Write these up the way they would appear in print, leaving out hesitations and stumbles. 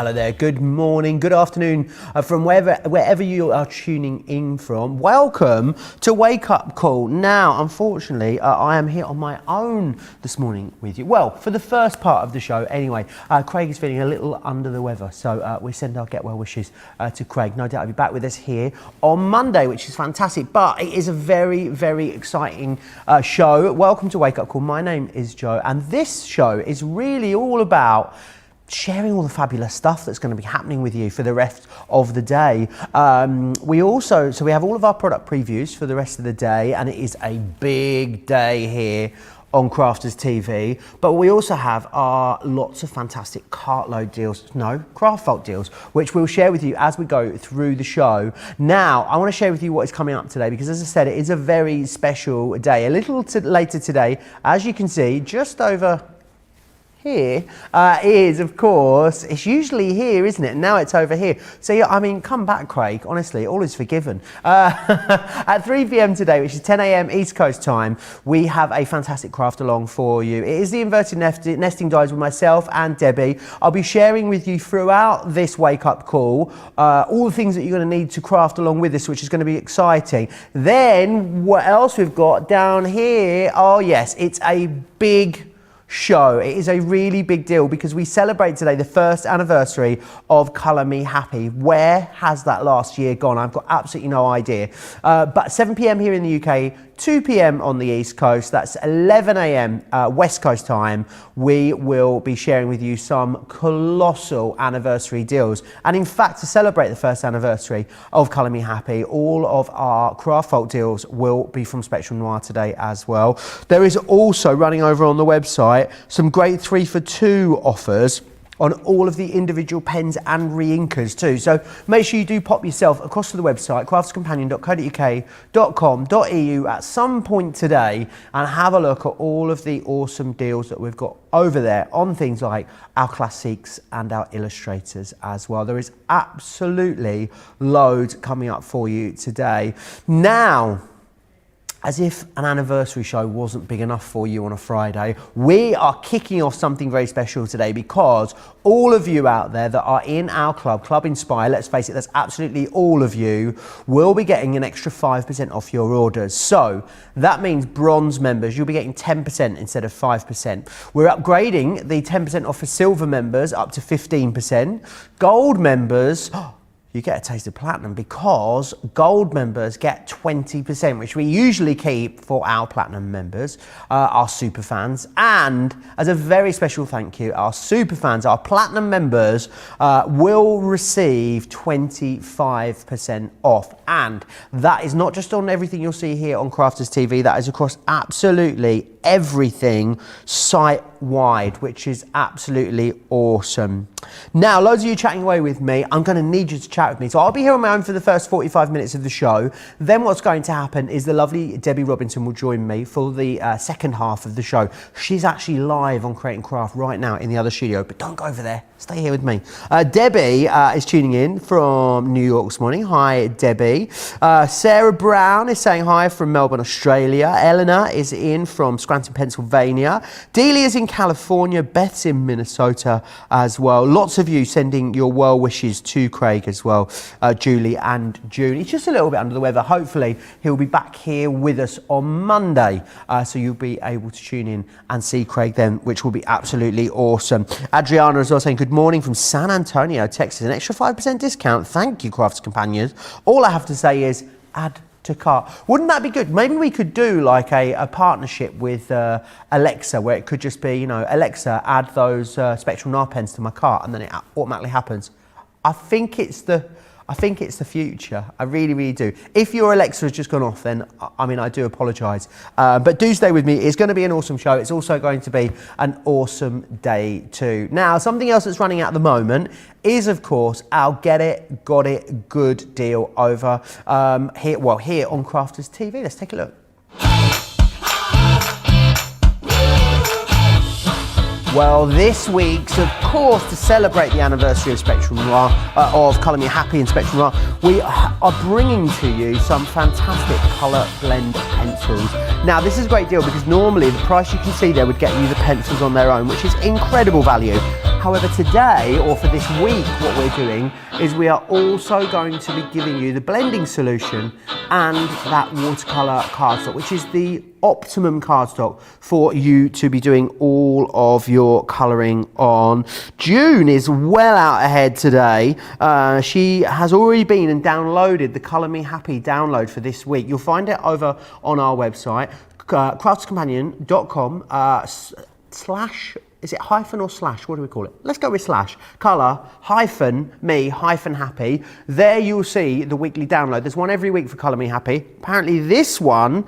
Hello there, good morning, good afternoon from wherever you are tuning in from. Welcome to Wake Up Call. Now, unfortunately, I am here on my own this morning with you. Well, for the first part of the show anyway. Craig is feeling a little under the weather, so we send our get well wishes to Craig. No doubt he'll be back with us here on Monday, which is fantastic, but it is a very, very exciting show. Welcome to Wake Up Call. My name is Joe, and this show is really all about sharing all the fabulous stuff that's going to be happening with you for the rest of the day. We have all of our product previews for the rest of the day, and it is a big day here on Crafters TV, but we also have our lots of fantastic cartload deals, craft vault deals, which we'll share with you as we go through the show. Now, I want to share with you what is coming up today, because as I said, it is a very special day. A little later today, as you can see, just over here is, of course, it's usually here, isn't it? Now it's over here. So, yeah, I mean, come back, Craig. Honestly, all is forgiven. At 3 p.m. today, which is 10 a.m. East Coast time, we have a fantastic craft along for you. It is the inverted nesting dies with myself and Debbie. I'll be sharing with you throughout this Wake Up Call all the things that you're going to need to craft along with this, which is going to be exciting. Then, what else we've got down here? Oh, yes, it's a big show. It is a really big deal because we celebrate today the first anniversary of Colour Me Happy. Where has that last year gone? I've got absolutely no idea. But 7 p.m. here in the UK, 2 p.m. on the East Coast, that's 11 a.m. West Coast time, we will be sharing with you some colossal anniversary deals. And in fact, to celebrate the first anniversary of Colour Me Happy, all of our craft vault deals will be from Spectrum Noir today as well. There is also, running over on the website, some great 3 for 2 offers on all of the individual pens and re-inkers too. So make sure you do pop yourself across to the website, craftscompanion.co.uk.com.au at some point today and have a look at all of the awesome deals that we've got over there on things like our classics and our illustrators as well. There is absolutely loads coming up for you today. Now, as if an anniversary show wasn't big enough for you on a Friday, we are kicking off something very special today because all of you out there that are in our club, Club Inspire, let's face it, that's absolutely all of you, will be getting an extra 5% off your orders. So that means bronze members, you'll be getting 10% instead of 5%. We're upgrading the 10% off for silver members up to 15%. Gold members, you get a taste of platinum because gold members get 20%, which we usually keep for our platinum members, our super fans. And as a very special thank you, our super fans, our platinum members, will receive 25% off. And that is not just on everything you'll see here on Crafters TV, that is across absolutely everything site-wide, which is absolutely awesome. Now, loads of you chatting away with me. I'm going to need you to chat with me. So I'll be here on my own for the first 45 minutes of the show. Then what's going to happen is the lovely Debbie Robinson will join me for the second half of the show. She's actually live on Create and Craft right now in the other studio, but don't go over there. Stay here with me. Debbie is tuning in from New York this morning. Hi, Debbie. Sarah Brown is saying hi from Melbourne, Australia. Eleanor is in from Scranton, Pennsylvania. Delia's in California. Beth's in Minnesota as well. Lots of you sending your well wishes to Craig as well. Julie and June. He's just a little bit under the weather. Hopefully he'll be back here with us on Monday. So you'll be able to tune in and see Craig then, which will be absolutely awesome. Adriana as well saying good morning from San Antonio, Texas. An extra 5% discount. Thank you, Crafts Companions. All I have to say is add to cart. Wouldn't that be good? Maybe we could do like a partnership with Alexa, where it could just be, Alexa, add those Spectrum Noir pens to my cart, and then it automatically happens. I think it's the future. I really, really do. If your Alexa has just gone off, then I do apologise. But do stay with me. It's going to be an awesome show. It's also going to be an awesome day too. Now, something else that's running out at the moment is, of course, our Get It, Got It Good deal over here on Crafters TV. Let's take a look. Well, this week's, of course, to celebrate the anniversary of Spectrum Noir, of Colour Me Happy and Spectrum Noir, we are bringing to you some fantastic colour blend pencils. Now, this is a great deal because normally the price you can see there would get you the pencils on their own, which is incredible value. However, today, or for this week, what we're doing is we are also going to be giving you the blending solution and that watercolour cardstock, which is the optimum cardstock for you to be doing all of your colouring on. June is well out ahead today. She has already been and downloaded the Colour Me Happy download for this week. You'll find it over on our website, craftscompanion.com slash, is it hyphen or slash? What do we call it? Let's go with slash. Colour hyphen me hyphen happy. There you'll see the weekly download. There's one every week for Colour Me Happy. Apparently this one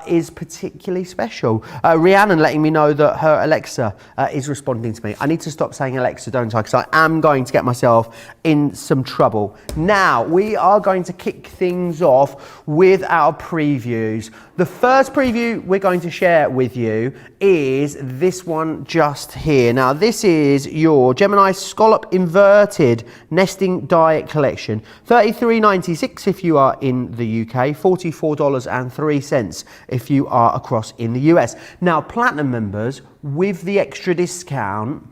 is particularly special. Rhiannon letting me know that her Alexa is responding to me. I need to stop saying Alexa, don't I? Because I am going to get myself in some trouble. Now, we are going to kick things off with our previews. The first preview we're going to share with you is this one just here. Now, this is your Gemini Scallop Inverted Nesting Die Collection. $33.96 if you are in the UK, $44.03 if you are across in the US. Now, Platinum members, with the extra discount,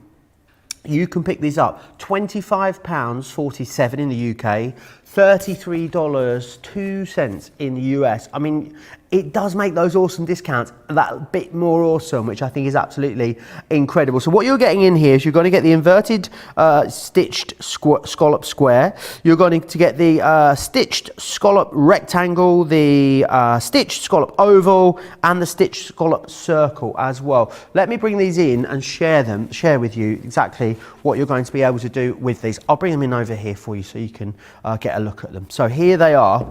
you can pick these up. £25.47 in the UK, $33.02 in the US. I mean, it does make those awesome discounts that bit more awesome, which I think is absolutely incredible. So what you're getting in here is you're going to get the inverted stitched scallop square. You're going to get the stitched scallop rectangle, the stitched scallop oval, and the stitched scallop circle as well. Let me bring these in and share with you exactly what you're going to be able to do with these. I'll bring them in over here for you so you can get a look at them. So here they are,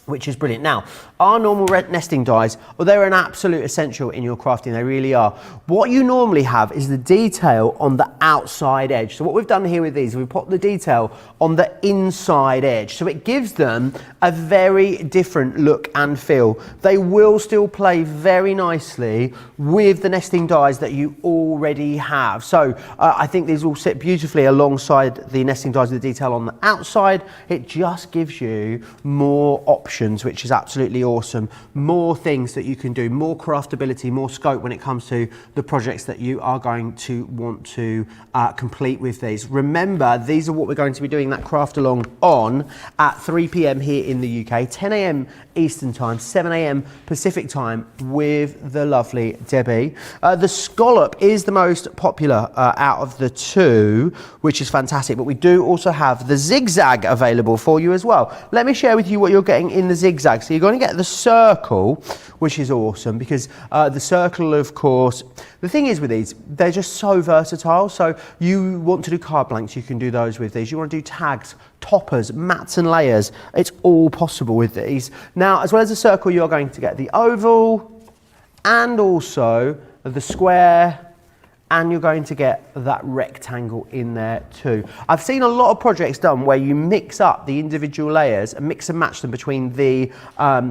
which is brilliant. Now, our normal nesting dies, well, they're an absolute essential in your crafting, they really are. What you normally have is the detail on the outside edge. So what we've done here with these, we've put the detail on the inside edge. So it gives them a very different look and feel. They will still play very nicely with the nesting dies that you already have. So I think these will sit beautifully alongside the nesting dies with the detail on the outside. It just gives you more options, which is absolutely awesome. More things that you can do, more craftability, more scope when it comes to the projects that you are going to want to complete with these. Remember, these are what we're going to be doing that craft along on at 3 p.m. here in the UK, 10 a.m. Eastern time, 7 a.m. Pacific time with the lovely Debbie. The scallop is the most popular out of the two, which is fantastic, but we do also have the zigzag available for you as well. Let me share with you what you're getting in the zigzag. So you're going to get the circle, which is awesome because the circle, of course, the thing is with these, they're just so versatile. So you want to do card blanks, you can do those with these. You want to do tags, toppers, mats and layers. It's all possible with these. Now, as well as the circle, you're going to get the oval and also the square, and you're going to get that rectangle in there too. I've seen a lot of projects done where you mix up the individual layers and mix and match them between the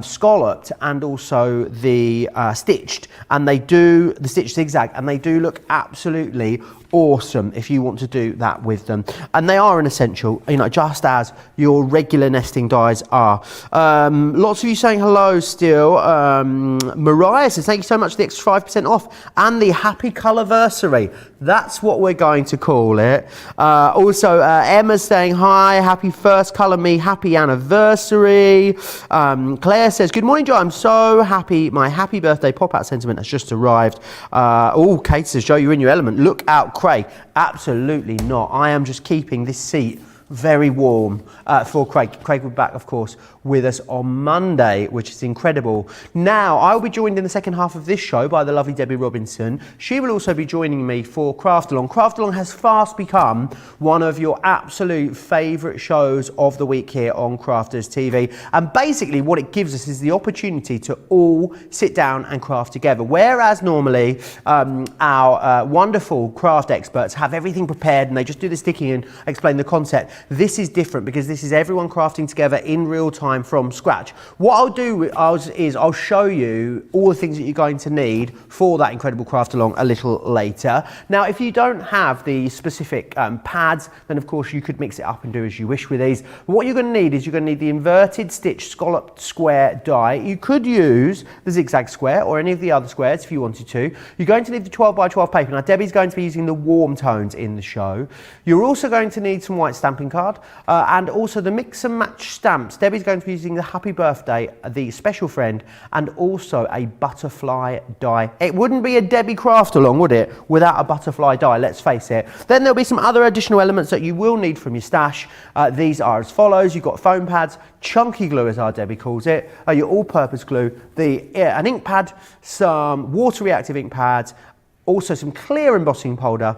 scalloped and also the stitched, and they do the stitched zigzag, and they do look absolutely awesome if you want to do that with them. And they are an essential, you know, just as your regular nesting dies are. Lots of you saying hello still. Mariah says, thank you so much for the extra 5% off and the happy colourversary. That's what we're going to call it. Also, Emma's saying hi, happy first Colour Me Happy anniversary. Claire says, good morning, Joe. I'm so happy. My happy birthday pop-out sentiment has just arrived. Oh, Kate says, Joe, you're in your element. Look out, Craig. Absolutely not. I am just keeping this seat very warm for Craig. Craig will be back, of course, with us on Monday, which is incredible. Now, I will be joined in the second half of this show by the lovely Debbie Robinson. She will also be joining me for Craft Along. Craft Along has fast become one of your absolute favourite shows of the week here on Crafters TV. And basically what it gives us is the opportunity to all sit down and craft together. Whereas normally our wonderful craft experts have everything prepared and they just do the sticking and explain the concept. This is different because this is everyone crafting together in real time from scratch. What I'll do is I'll show you all the things that you're going to need for that incredible craft along a little later. Now, if you don't have the specific pads, then of course you could mix it up and do as you wish with these. But what you're going to need is you're going to need the inverted stitch scalloped square die. You could use the zigzag square or any of the other squares if you wanted to. You're going to need the 12 by 12 paper. Now, Debbie's going to be using the warm tones in the show. You're also going to need some white stamping card and also the mix and match stamps. Debbie's going to be using the happy birthday, the special friend, and also a butterfly die. It wouldn't be a Debbie craft along, would it, without a butterfly die, let's face it. Then there'll be some other additional elements that you will need from your stash. These are as follows. You've got foam pads, chunky glue as our Debbie calls it, your all-purpose glue, an ink pad, some water reactive ink pads, also some clear embossing powder,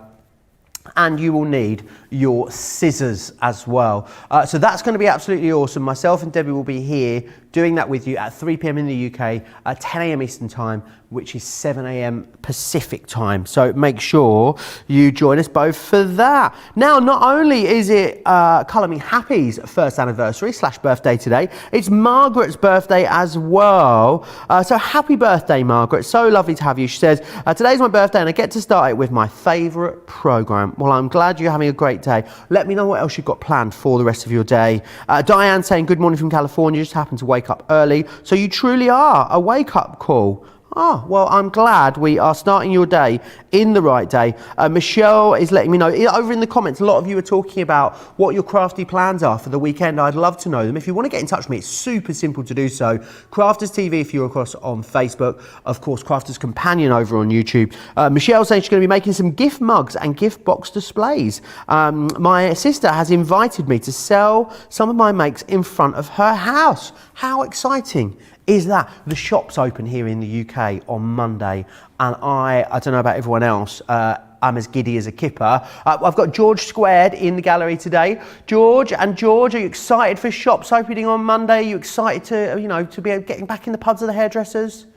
and you will need your scissors as well. So that's going to be absolutely awesome. Myself and Debbie will be here doing that with you at 3 p.m. in the UK, at 10 a.m. Eastern time, which is 7 a.m. Pacific time. So make sure you join us both for that. Now, not only is it Colour Me Happy's first anniversary / birthday today, it's Margaret's birthday as well. So happy birthday, Margaret. So lovely to have you. She says, today's my birthday and I get to start it with my favourite programme. Well, I'm glad you're having a great day. Let me know what else you've got planned for the rest of your day. Diane saying, good morning from California. Just happened to wake up early. So you truly are a wake-up call. Oh, well, I'm glad we are starting your day in the right day. Michelle is letting me know, over in the comments, a lot of you are talking about what your crafty plans are for the weekend. I'd love to know them. If you want to get in touch with me, it's super simple to do so. Crafters TV if you're across on Facebook. Of course, Crafters Companion over on YouTube. Michelle saying she's going to be making some gift mugs and gift box displays. My sister has invited me to sell some of my makes in front of her house. How exciting is that? The shop's open here in the UK on Monday, and I don't know about everyone else, I'm as giddy as a kipper. I've got George Squared in the gallery today. George, are you excited for shops opening on Monday? Are you excited to be getting back in the pubs of the hairdressers?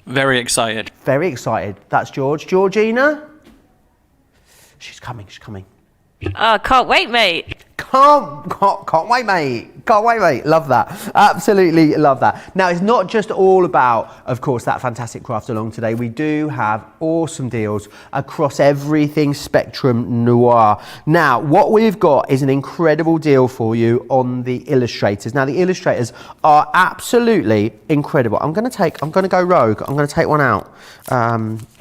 Very excited. Very excited. That's George. Georgina? She's coming. Oh, can't wait, mate. Can't wait, mate. Can't wait, mate. Love that. Absolutely love that. Now, it's not just all about, of course, that fantastic craft along today. We do have awesome deals across everything Spectrum Noir. Now, what we've got is an incredible deal for you on the illustrators. Now, the illustrators are absolutely incredible. I'm going to go rogue. I'm going to take one out.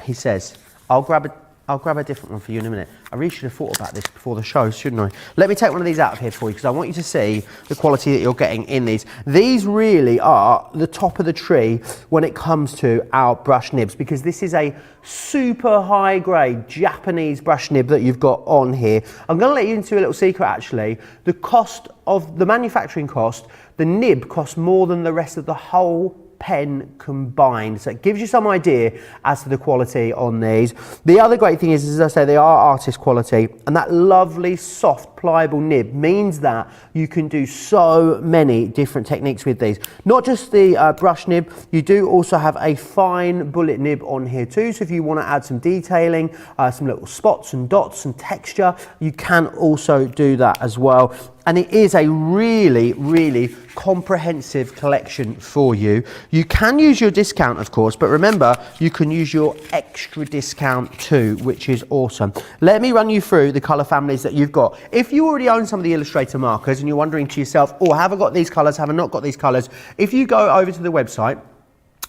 He says, I'll grab a different one for you in a minute. I really should have thought about this before the show, shouldn't I? Let me take one of these out of here for you because I want you to see the quality that you're getting in these. These really are the top of the tree when it comes to our brush nibs because this is a super high grade Japanese brush nib that you've got on here. I'm going to let you into a little secret actually. The cost of the manufacturing cost, the nib costs more than the rest of the whole pen combined, so it gives you some idea as to the quality on these. The other great thing is, as I say, they are artist quality, and that lovely soft pliable nib means that you can do so many different techniques with these. Not just the brush nib, you do also have a fine bullet nib on here too, so if you want to add some detailing, some little spots and dots and texture, you can also do that as well. And it is a really, really comprehensive collection for you. You can use your discount, of course, but remember, you can use your extra discount too, which is awesome. Let me run you through the colour families that you've got. If you already own some of the Illustrator markers and you're wondering to yourself, oh, have I got these colours, have I not got these colours? If you go over to the website,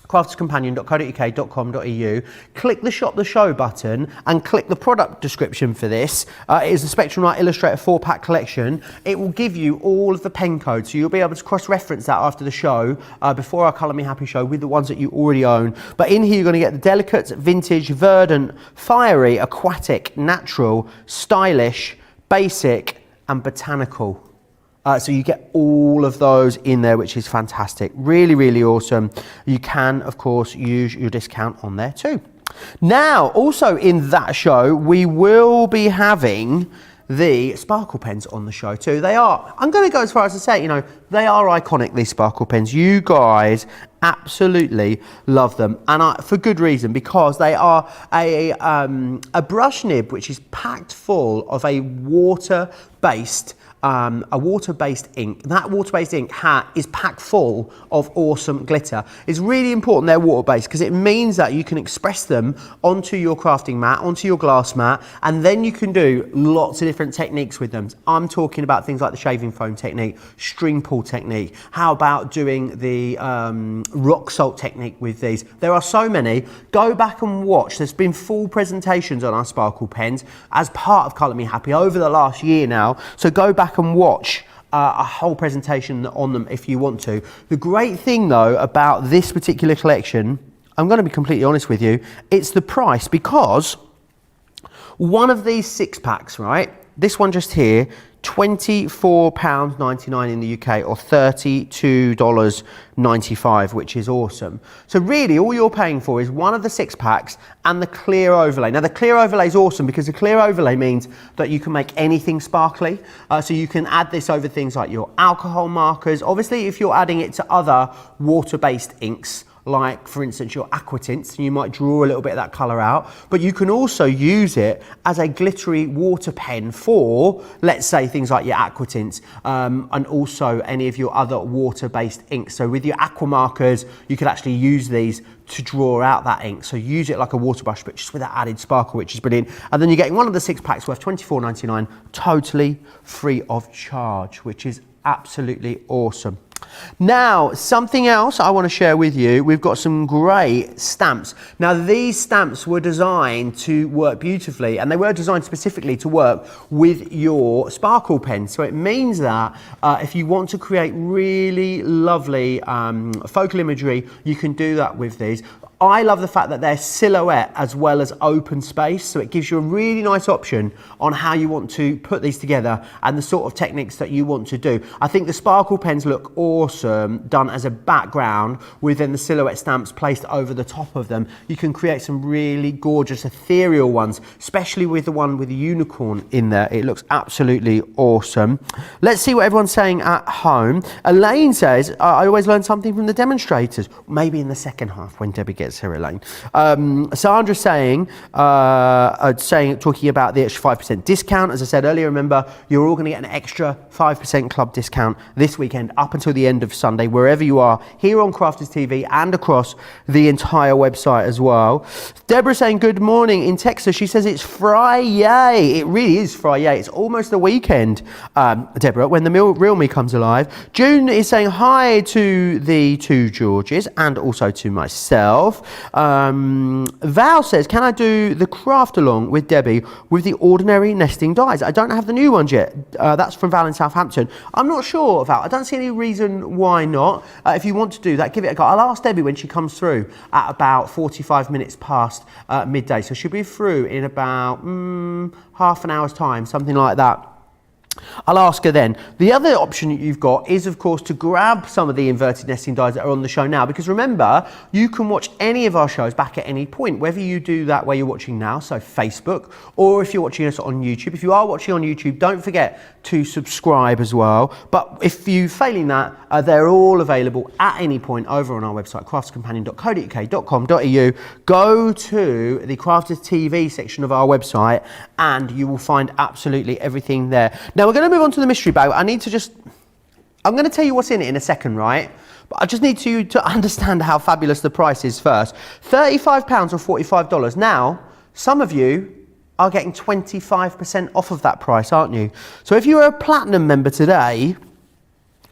crafterscompanion.co.uk.com.au, click the Shop the Show button and click the product description for this. It is the Spectrum Noir Illustrator 4-pack collection. It will give you all of the pen codes, so you'll be able to cross-reference that after the show, before our Colour Me Happy show, with the ones that you already own. But in here you're going to get the delicate, vintage, verdant, fiery, aquatic, natural, stylish, basic and botanical. So you get all of those in there, which is fantastic. Really, really awesome. You can, of course, use your discount on there too. Now, also in that show, we will be having the sparkle pens on the show too. They are, I'm going to go as far as to say, they are iconic, these sparkle pens. You guys absolutely love them, and for good reason, because they are a brush nib which is packed full of a water-based a water-based ink. That water-based ink is packed full of awesome glitter. It's really important they're water-based because it means that you can express them onto your crafting mat, onto your glass mat, and then you can do lots of different techniques with them. I'm talking about things like the shaving foam technique, string pull technique. How about doing the rock salt technique with these? There are so many. Go back and watch. There's been full presentations on our sparkle pens as part of Colour Me Happy over the last year now. So go back and watch a whole presentation on them if you want to. The great thing though about this particular collection, I'm going to be completely honest with you, it's the price, because one of these 6-packs, right, this one just here, £24.99 in the UK or $32.95, which is awesome. So really all you're paying for is one of the 6-packs and the clear overlay. Now the clear overlay is awesome because the clear overlay means that you can make anything sparkly. So you can add this over things like your alcohol markers. Obviously if you're adding it to other water-based inks, like for instance your aqua tints, you might draw a little bit of that colour out, but you can also use it as a glittery water pen for, let's say, things like your aqua tints and also any of your other water-based inks. So with your aqua markers, you could actually use these to draw out that ink. So use it like a water brush, but just with that added sparkle, which is brilliant. And then you're getting one of the 6-packs worth £24.99, totally free of charge, which is absolutely awesome. Now, something else I want to share with you, we've got some great stamps. Now, these stamps were designed to work beautifully, and they were designed specifically to work with your sparkle pen. So it means that if you want to create really lovely focal imagery, you can do that with these. I love the fact that they're silhouette as well as open space, so it gives you a really nice option on how you want to put these together and the sort of techniques that you want to do. I think the sparkle pens look awesome done as a background with then the silhouette stamps placed over the top of them. You can create some really gorgeous ethereal ones, especially with the one with the unicorn in there. It looks absolutely awesome. Let's see what everyone's saying at home. Elaine says, I always learn something from the demonstrators. Maybe in the second half when Debbie gets her, Elaine. Sandra saying, talking about the extra 5% discount. As I said earlier, remember, you're all going to get an extra 5% club discount this weekend up until the end of Sunday, wherever you are, here on Crafters TV and across the entire website as well. Deborah saying, good morning in Texas. She says it's Friday. It really is Friday. It's almost the weekend, Deborah, when the real me comes alive. June is saying hi to the two Georges and also to myself. Val says, can I do the craft along with Debbie with the ordinary nesting dies? I don't have the new ones yet. That's from Val in Southampton. I'm not sure, Val. I don't see any reason why not. If you want to do that, give it a go. I'll ask Debbie when she comes through at about 45 minutes past midday. So she'll be through in about half an hour's time, something like that. I'll ask her then. The other option you've got is, of course, to grab some of the inverted nesting dies that are on the show now, because remember, you can watch any of our shows back at any point, whether you do that where you're watching now, so Facebook, or if you're watching us on YouTube. If you are watching on YouTube, don't forget to subscribe as well. But if you're failing that, they're all available at any point over on our website, craftscompanion.co.uk.com.au. Go to the Crafters TV section of our website and you will find absolutely everything there. Now, we're going to move on to the mystery bag. I'm going to tell you what's in it in a second, right? But I just need you to understand how fabulous the price is first. £35 or $45. Now, some of you are getting 25% off of that price, aren't you? So if you were a platinum member today,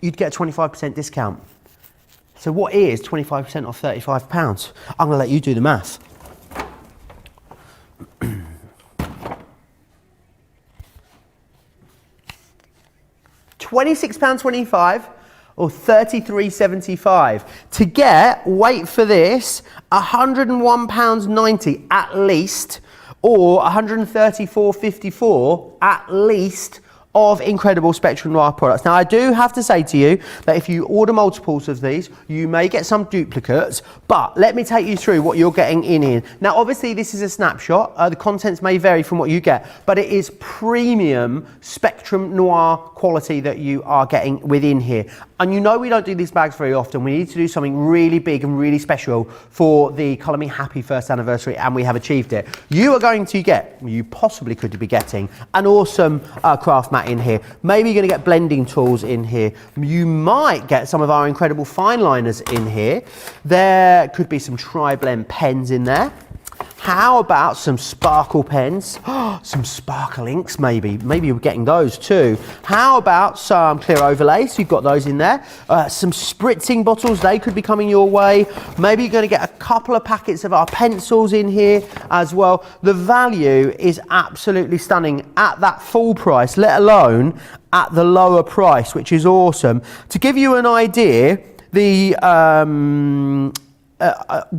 you'd get a 25% discount. So what is 25% off £35? I'm going to let you do the math. £26.25 or $33.75 to get, wait for this, £101.90 at least, or £134.54 at least of incredible Spectrum Noir products. Now, I do have to say to you that if you order multiples of these, you may get some duplicates, but let me take you through what you're getting in here. Now, obviously, this is a snapshot. The contents may vary from what you get, but it is premium Spectrum Noir quality that you are getting within here. And you know we don't do these bags very often. We need to do something really big and really special for the Colour Me Happy first anniversary, and we have achieved it. You are going to get, you possibly could be getting, an awesome craft mat that in here. Maybe you're going to get blending tools in here. You might get some of our incredible fine liners in here. There could be some tri-blend pens in there. How about some sparkle pens? Some sparkle inks maybe. Maybe you're getting those too. How about some clear overlays? You've got those in there. Some spritzing bottles, they could be coming your way. Maybe you're going to get a couple of packets of our pencils in here as well. The value is absolutely stunning at that full price, let alone at the lower price, which is awesome. To give you an idea, the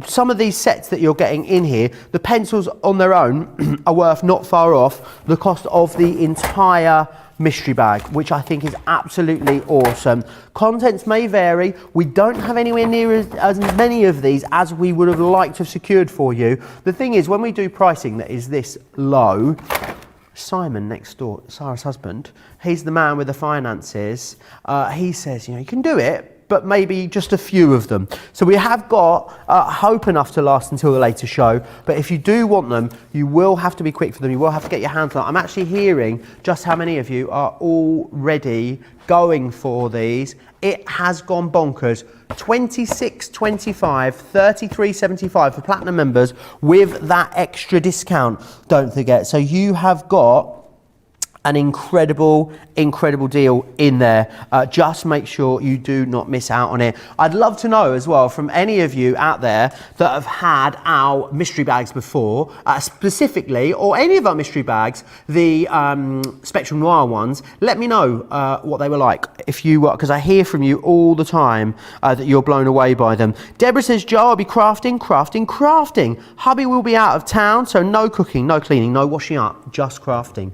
some of these sets that you're getting in here, the pencils on their own are worth not far off the cost of the entire mystery bag, which I think is absolutely awesome. Contents may vary. We don't have anywhere near as many of these as we would have liked to have secured for you. The thing is, when we do pricing that is this low, Simon next door, Sarah's husband, he's the man with the finances. He says, you know, you can do it, but maybe just a few of them. So we have got hope enough to last until the later show, but if you do want them, you will have to be quick for them. You will have to get your hands on them. I'm actually hearing just how many of you are already going for these. It has gone bonkers. $26.25, $33.75 for platinum members with that extra discount, don't forget. So you have got an incredible deal in there. Just make sure you do not miss out on it. I'd love to know as well from any of you out there that have had our mystery bags before, specifically, or any of our mystery bags, the Spectrum Noir ones. Let me know what they were like, if you were, because I hear from you all the time that you're blown away by them. Deborah says, Joe, I'll be crafting. Hubby will be out of town, so no cooking, no cleaning, no washing up, just crafting.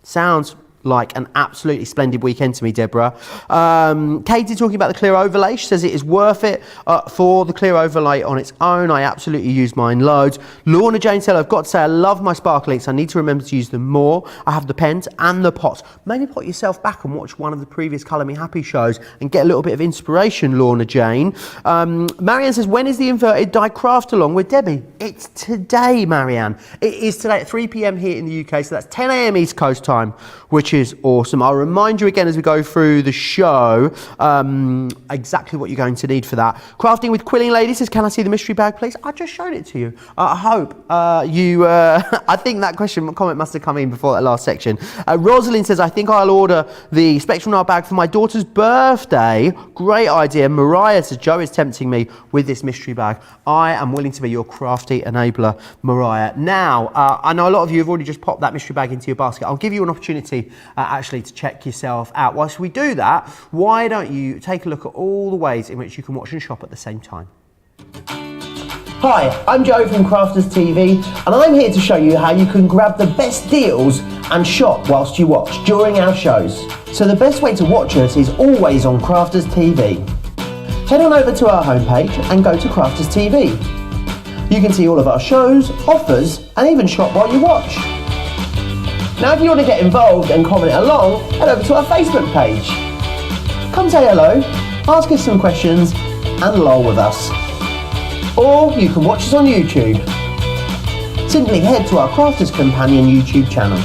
Sounds like an absolutely splendid weekend to me, Deborah. Katie talking about the clear overlay. She says it is worth it for the clear overlay on its own. I absolutely use mine loads. Lorna Jane said, I've got to say I love my sparkle inks. I need to remember to use them more. I have the pens and the pots. Maybe put yourself back and watch one of the previous Colour Me Happy shows and get a little bit of inspiration, Lorna Jane. Marianne says, when is the inverted die craft along with Debbie? It's today, Marianne. It is today at 3 p.m. here in the UK, so that's 10 a.m. East Coast time, which is awesome. I'll remind you again as we go through the show exactly what you're going to need for that. Crafting with Quilling Lady says, can I see the mystery bag, please? I just showed it to you. I hope you... I think that comment must have come in before that last section. Rosalind says, I think I'll order the Spectrum Noir bag for my daughter's birthday. Great idea. Mariah says, Joe is tempting me with this mystery bag. I am willing to be your crafty enabler, Mariah. Now, I know a lot of you have already just popped that mystery bag into your basket. I'll give you an opportunity actually to check yourself out. Whilst we do that, why don't you take a look at all the ways in which you can watch and shop at the same time. Hi, I'm Joe from Crafters TV, and I'm here to show you how you can grab the best deals and shop whilst you watch during our shows. So the best way to watch us is always on Crafters TV. Head on over to our homepage and go to Crafters TV. You can see all of our shows, offers, and even shop while you watch. Now if you want to get involved and comment along, head over to our Facebook page. Come say hello, ask us some questions, and lol with us. Or you can watch us on YouTube. Simply head to our Crafters Companion YouTube channel.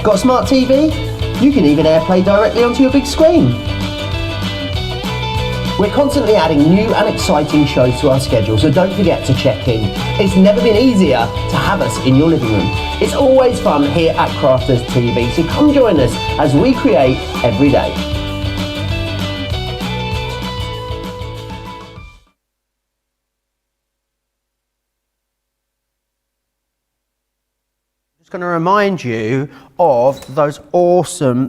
Got a smart TV? You can even AirPlay directly onto your big screen. We're constantly adding new and exciting shows to our schedule, so don't forget to check in. It's never been easier to have us in your living room. It's always fun here at Crafters TV, so come join us as we create every day. Going to remind you of that awesome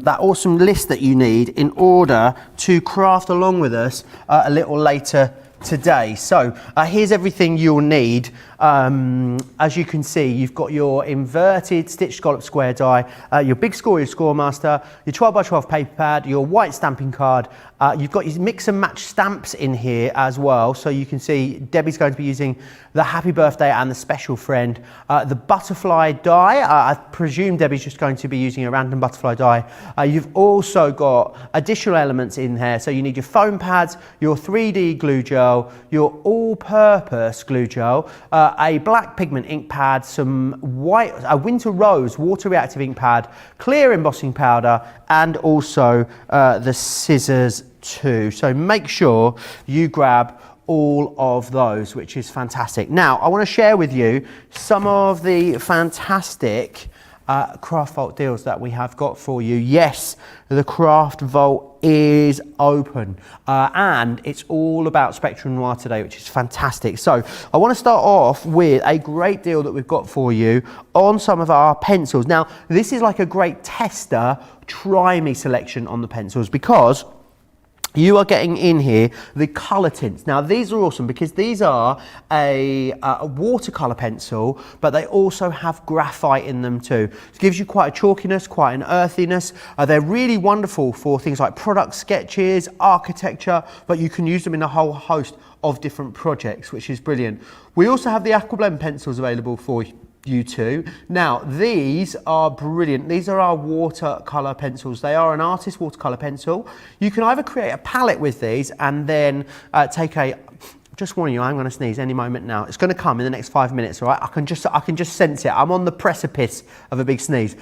list that you need in order to craft along with us a little later today. So here's everything you'll need. As you can see, you've got your inverted stitch scallop square die, your big score, your score master, your 12x12 paper pad, your white stamping card. You've got your mix and match stamps in here as well. So you can see Debbie's going to be using the happy birthday and the special friend. The butterfly die, I presume Debbie's just going to be using a random butterfly die. You've also got additional elements in here. So you need your foam pads, your 3D glue gel, your all-purpose glue gel, a black pigment ink pad, some white, a winter rose water reactive ink pad, clear embossing powder, and also the scissors too. So make sure you grab all of those, which is fantastic. Now, I want to share with you some of the fantastic Craft Vault deals that we have got for you. Yes, the Craft Vault is open and it's all about Spectrum Noir today, which is fantastic. So I want to start off with a great deal that we've got for you on some of our pencils. Now, this is like a great tester, try me selection on the pencils, because you are getting in here the colour tints. Now these are awesome because these are a watercolour pencil, but they also have graphite in them too. It gives you quite a chalkiness, quite an earthiness. They're really wonderful for things like product sketches, architecture, but you can use them in a whole host of different projects, which is brilliant. We also have the Aqua Blend pencils available for you too. Now these are brilliant. These are our watercolor pencils. They are an artist watercolor pencil. You can either create a palette with these and then take a, just warning you, I'm going to sneeze any moment now. It's going to come in the next 5 minutes, all right? I can just sense it. I'm on the precipice of a big sneeze.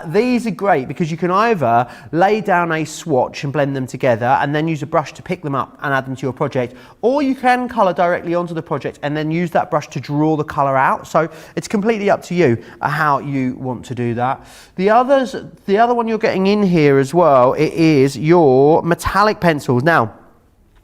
These are great because you can either lay down a swatch and blend them together and then use a brush to pick them up and add them to your project, or you can colour directly onto the project and then use that brush to draw the colour out. So it's completely up to you how you want to do that. The other one you're getting in here as well, it is your metallic pencils. Now,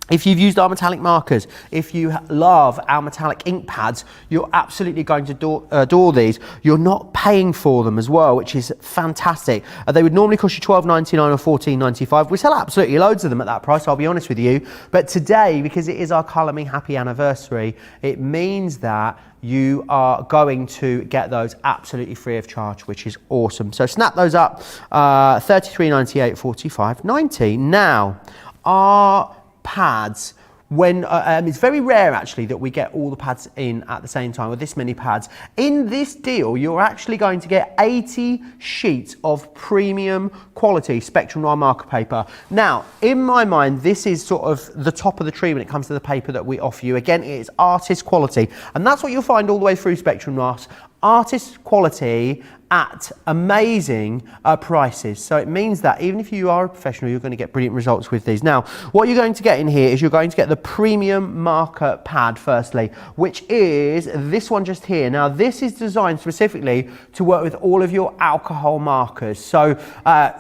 if you've used our metallic markers, if you love our metallic ink pads, you're absolutely going to adore these. You're not paying for them as well, which is fantastic. They would normally cost you $12.99 or $14.95. We sell absolutely loads of them at that price, I'll be honest with you. But today, because it is our Colour Me Happy anniversary, it means that you are going to get those absolutely free of charge, which is awesome. So snap those up, $33.98, $45.90. Now, our pads, when it's very rare actually that we get all the pads in at the same time with this many pads. In this deal, you're actually going to get 80 sheets of premium quality Spectrum Noir marker paper. Now, in my mind, this is sort of the top of the tree when it comes to the paper that we offer you. Again, it is artist quality, and that's what you'll find all the way through Spectrum Noirs. Artist quality at amazing prices. So it means that even if you are a professional, you're going to get brilliant results with these. Now, what you're going to get in here is you're going to get the premium marker pad firstly, which is this one just here. Now, this is designed specifically to work with all of your alcohol markers. So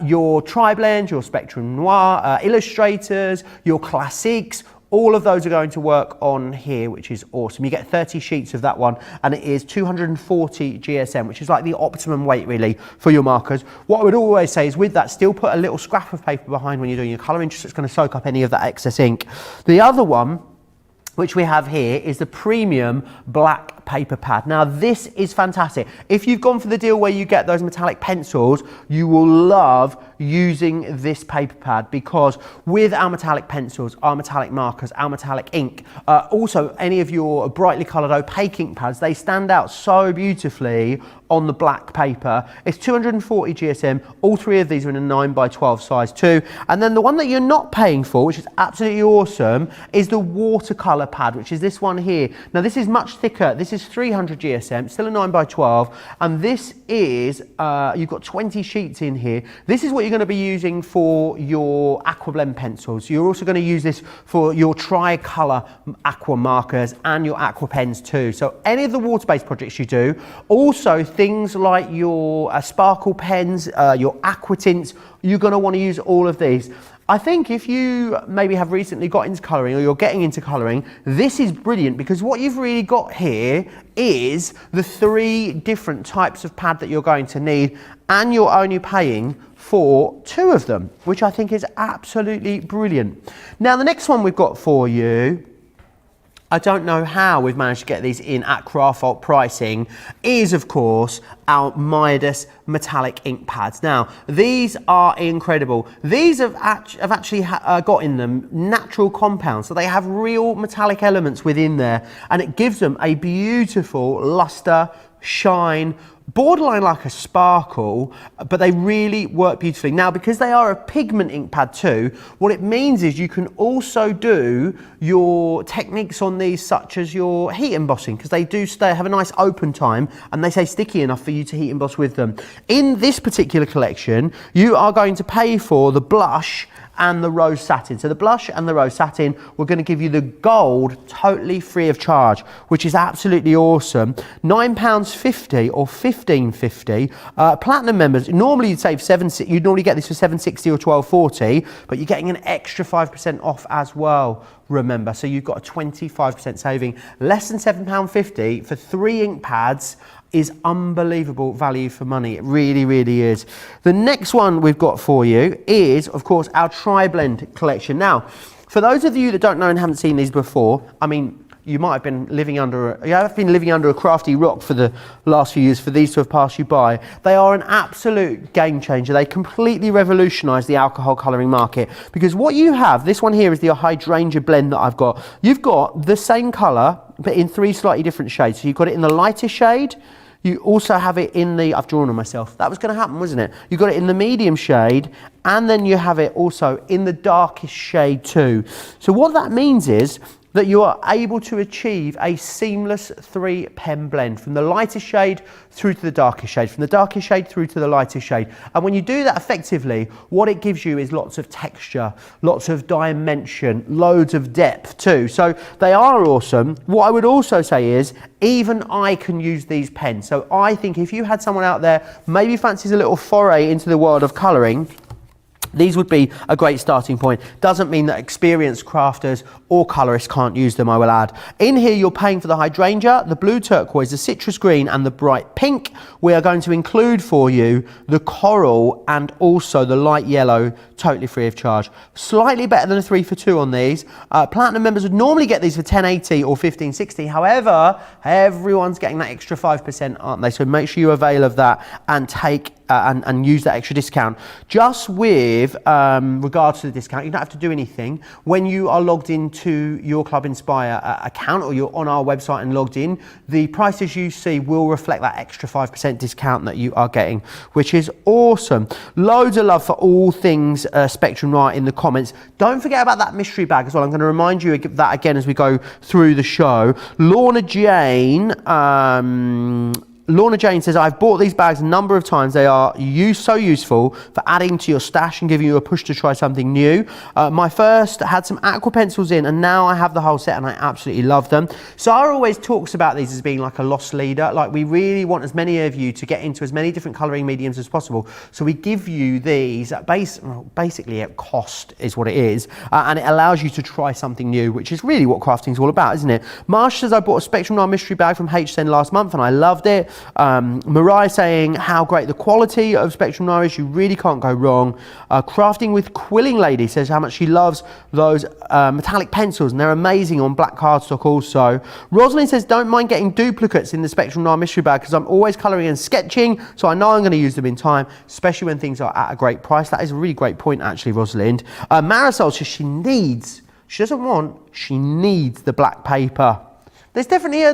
your Tri-Blend, your Spectrum Noir, Illustrators, your Classics, all of those are going to work on here, which is awesome. You get 30 sheets of that one, and it is 240 GSM, which is like the optimum weight really for your markers. What I would always say is with that, still put a little scrap of paper behind when you're doing your colouring, just so it's going to soak up any of that excess ink. The other one, which we have here, is the premium black paper pad. Now this is fantastic. If you've gone for the deal where you get those metallic pencils, you will love using this paper pad, because with our metallic pencils, our metallic markers, our metallic ink, also any of your brightly coloured opaque ink pads, they stand out so beautifully on the black paper. It's 240 GSM. All three of these are in a 9x12 size too. And then the one that you're not paying for, which is absolutely awesome, is the watercolour pad, which is this one here. Now this is much thicker. This is 300 GSM, still a 9x12, and this is, you've got 20 sheets in here. This is what you're going to be using for your Aqua Blend pencils. You're also going to use this for your tri-colour aqua markers and your aqua pens too. So any of the water-based projects you do, also things like your sparkle pens, your aqua tints, you're going to want to use all of these. I think if you maybe have recently got into colouring, or you're getting into colouring, this is brilliant, because what you've really got here is the 3 different types of pad that you're going to need, and you're only paying for 2 of them, which I think is absolutely brilliant. Now the next one we've got for you, I don't know how we've managed to get these in at Craft Vault pricing, is of course our Midas metallic ink pads. Now these are incredible. These have actually got in them natural compounds, so they have real metallic elements within there, and it gives them a beautiful luster, shine, borderline like a sparkle, but they really work beautifully. Now, because they are a pigment ink pad too, what it means is you can also do your techniques on these, such as your heat embossing, because they do have a nice open time and they stay sticky enough for you to heat emboss with them. In this particular collection, you are going to pay for the blush and the rose satin. So the blush and the rose satin, we're going to give you the gold totally free of charge, which is absolutely awesome. £9.50 or £15.50. Platinum members, normally you'd save you'd normally get this for £7.60 or £12.40, but you're getting an extra 5% off as well, remember. So you've got a 25% saving. Less than £7.50 for 3 ink pads is unbelievable value for money. It really, really is. The next one we've got for you is, of course, our Tri-Blend collection. Now, for those of you that don't know and haven't seen these before, I mean, you might have been living under a crafty rock for the last few years for these to have passed you by. They are an absolute game changer. They completely revolutionise the alcohol colouring market, because what you have, this one here is the Hydrangea blend that I've got. You've got the same colour, but in 3 slightly different shades. So you've got it in the lighter shade. You also have it in the, I've drawn on myself. That was going to happen, wasn't it? You've got it in the medium shade, and then you have it also in the darkest shade too. So what that means is that you are able to achieve a seamless 3 pen blend from the lightest shade through to the darkest shade, from the darkest shade through to the lightest shade. And when you do that effectively, what it gives you is lots of texture, lots of dimension, loads of depth too. So they are awesome. What I would also say is, even I can use these pens. So I think if you had someone out there, maybe fancies a little foray into the world of colouring, these would be a great starting point. Doesn't mean that experienced crafters or colourists can't use them, I will add. In here, you're paying for the hydrangea, the blue turquoise, the citrus green, and the bright pink. We are going to include for you the coral and also the light yellow, totally free of charge. Slightly better than a 3 for 2 on these. Platinum members would normally get these for £10.80 or £15.60. However, everyone's getting that extra 5%, aren't they? So make sure you avail of that and take and use that extra discount. Just with regards to the discount, you don't have to do anything. When you are logged into your Club Inspire account, or you're on our website and logged in, the prices you see will reflect that extra 5% discount that you are getting, which is awesome. Loads of love for all things Spectrum Noir in the comments. Don't forget about that mystery bag as well. I'm going to remind you of that again as we go through the show. Lorna Jane says, I've bought these bags a number of times. They are so useful for adding to your stash and giving you a push to try something new. My first had some aqua pencils in, and now I have the whole set and I absolutely love them. Sarah always talks about these as being like a lost leader. Like, we really want as many of you to get into as many different colouring mediums as possible. So we give you these at basically at cost is what it is. And it allows you to try something new, which is really what crafting is all about, isn't it? Marsh says, I bought a Spectrum Noir mystery bag from HSN last month and I loved it. Mariah saying how great the quality of Spectrum Noir is. You really can't go wrong. Crafting with Quilling Lady says how much she loves those metallic pencils, and they're amazing on black cardstock also. Rosalind says, don't mind getting duplicates in the Spectrum Noir mystery bag, because I'm always colouring and sketching, so I know I'm going to use them in time, especially when things are at a great price. That is a really great point, actually, Rosalind. Marisol says she needs the black paper. There's definitely a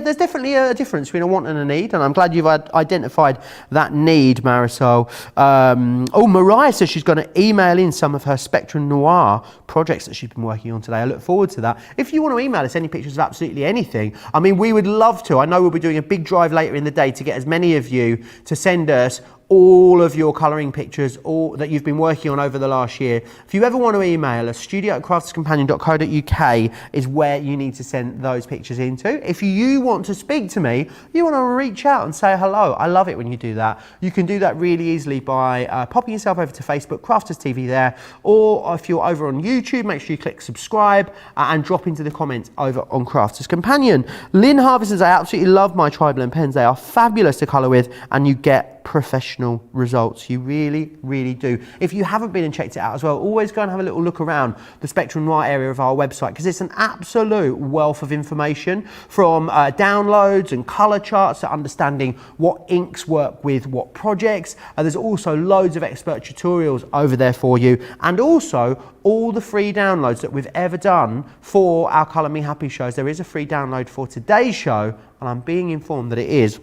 difference between a want and a need, and I'm glad you've identified that need, Marisol. Mariah says she's going to email in some of her Spectrum Noir projects that she's been working on today. I look forward to that. If you want to email us any pictures of absolutely anything, I mean, we would love to. I know we'll be doing a big drive later in the day to get as many of you to send us all of your colouring pictures that you've been working on over the last year. If you ever want to email us, studio@crafterscompanion.co.uk is where you need to send those pictures into. If you want to speak to me, you want to reach out and say hello. I love it when you do that. You can do that really easily by popping yourself over to Facebook, Crafters TV there, or if you're over on YouTube, make sure you click subscribe and drop into the comments over on Crafters Companion. Lynn Harvey says, I absolutely love my Tri-Blend pens. They are fabulous to colour with, and you get professional results. You really, really do. If you haven't been and checked it out as well, always go and have a little look around the Spectrum Noir area of our website, because it's an absolute wealth of information, from downloads and colour charts to understanding what inks work with what projects. There's also loads of expert tutorials over there for you, and also all the free downloads that we've ever done for our Colour Me Happy shows. There is a free download for today's show, and I'm being informed that it is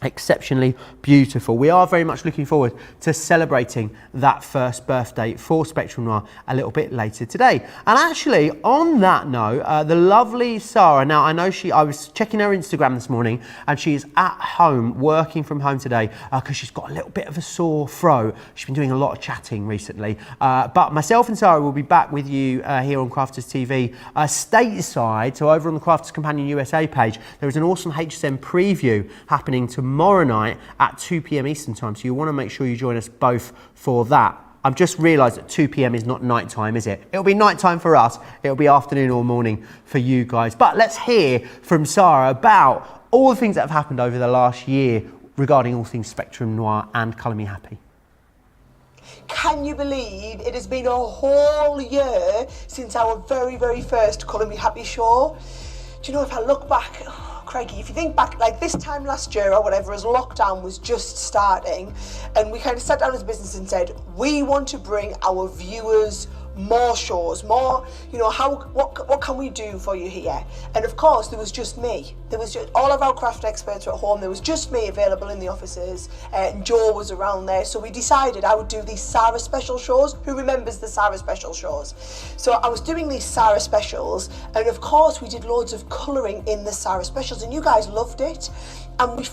exceptionally beautiful. We are very much looking forward to celebrating that first birthday for Spectrum Noir a little bit later today. And actually, on that note, the lovely Sarah, now I know I was checking her Instagram this morning, and she is at home, working from home today, because she's got a little bit of a sore throat. She's been doing a lot of chatting recently. But myself and Sarah will be back with you here on Crafters TV stateside. So over on the Crafters Companion USA page, there is an awesome HSM preview happening tomorrow night at 2 p.m. Eastern time. So you want to make sure you join us both for that. I've just realised that 2 p.m. is not night time, is it? It'll be night time for us. It'll be afternoon or morning for you guys. But let's hear from Sarah about all the things that have happened over the last year regarding all things Spectrum Noir and Colour Me Happy. Can you believe it has been a whole year since our very, very first Colour Me Happy show? Do you know, if I look back, Craigie, if you think back, like this time last year or whatever, as lockdown was just starting, and we kind of sat down as a business and said, we want to bring our viewers more shows, more, you know, what can we do for you here? And of course, there was just me. There was just all of our craft experts were at home. There was just me available in the offices, and Joe was around there. So we decided I would do these Sarah special shows. Who remembers the Sarah special shows? So I was doing these Sarah specials, and of course, we did loads of colouring in the Sarah specials, and you guys loved it. And we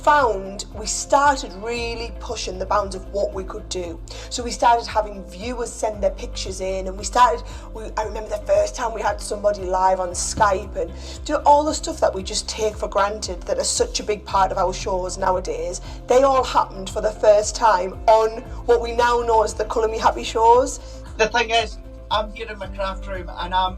started really pushing the bounds of what we could do. So we started having viewers send their pictures in, and I remember the first time we had somebody live on Skype, and do all the stuff that we just take for granted that are such a big part of our shows nowadays. They all happened for the first time on what we now know as the Colour Me Happy shows. The thing is, I'm here in my craft room, and I'm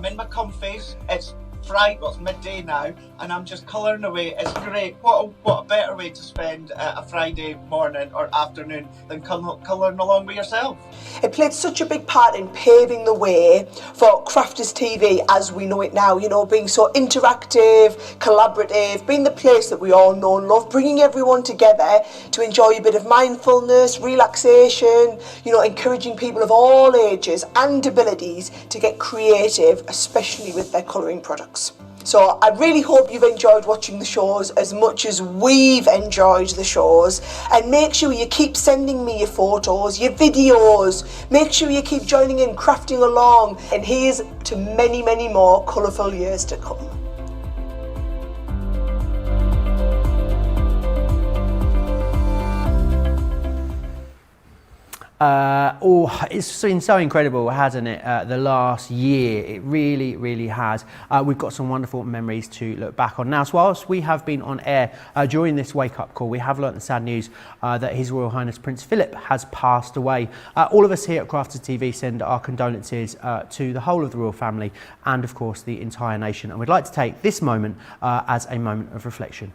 in my comfies. It's Friday, it's midday now, and I'm just colouring away. It's great. What a better way to spend a Friday morning or afternoon than colouring along with yourself. It played such a big part in paving the way for Crafters TV as we know it now, you know, being so interactive, collaborative, being the place that we all know and love, bringing everyone together to enjoy a bit of mindfulness, relaxation, you know, encouraging people of all ages and abilities to get creative, especially with their colouring products. So I really hope you've enjoyed watching the shows as much as we've enjoyed the shows, and make sure you keep sending me your photos, your videos, make sure you keep joining in, crafting along, and here's to many, many more colourful years to come. It's been so incredible, hasn't it? The last year, it really, really has. We've got some wonderful memories to look back on. Now, so whilst we have been on air during this wake-up call, we have learnt the sad news that His Royal Highness Prince Philip has passed away. All of us here at Crafters TV send our condolences to the whole of the royal family and, of course, the entire nation. And we'd like to take this moment as a moment of reflection.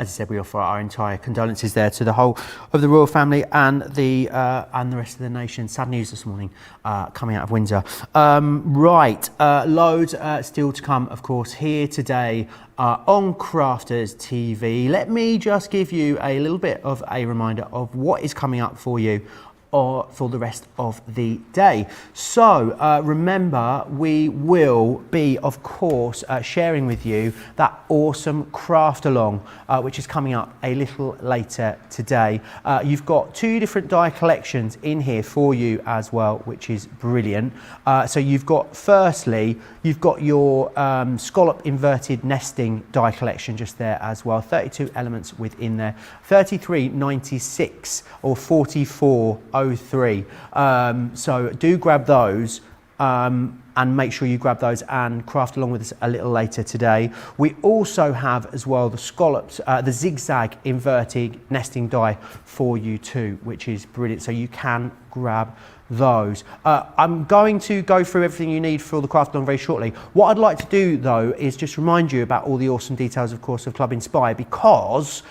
As I said, we offer our entire condolences there to the whole of the royal family and the rest of the nation. Sad news this morning coming out of Windsor. Loads still to come, of course, here today on Crafters TV. Let me just give you a little bit of a reminder of what is coming up for you or for the rest of the day. So remember, we will be, of course, sharing with you that awesome craft along, which is coming up a little later today. You've got 2 different die collections in here for you as well, which is brilliant. So you've got, firstly, you've got your scallop inverted nesting die collection just there as well, 32 elements within there, 33.96 or 44.03. So do grab those and make sure you grab those and craft along with us a little later today. We also have as well the scallops, the zigzag inverted nesting die for you too, which is brilliant. So you can grab those. I'm going to go through everything you need for the craft along very shortly. What I'd like to do though is just remind you about all the awesome details, of course, of Club Inspire, because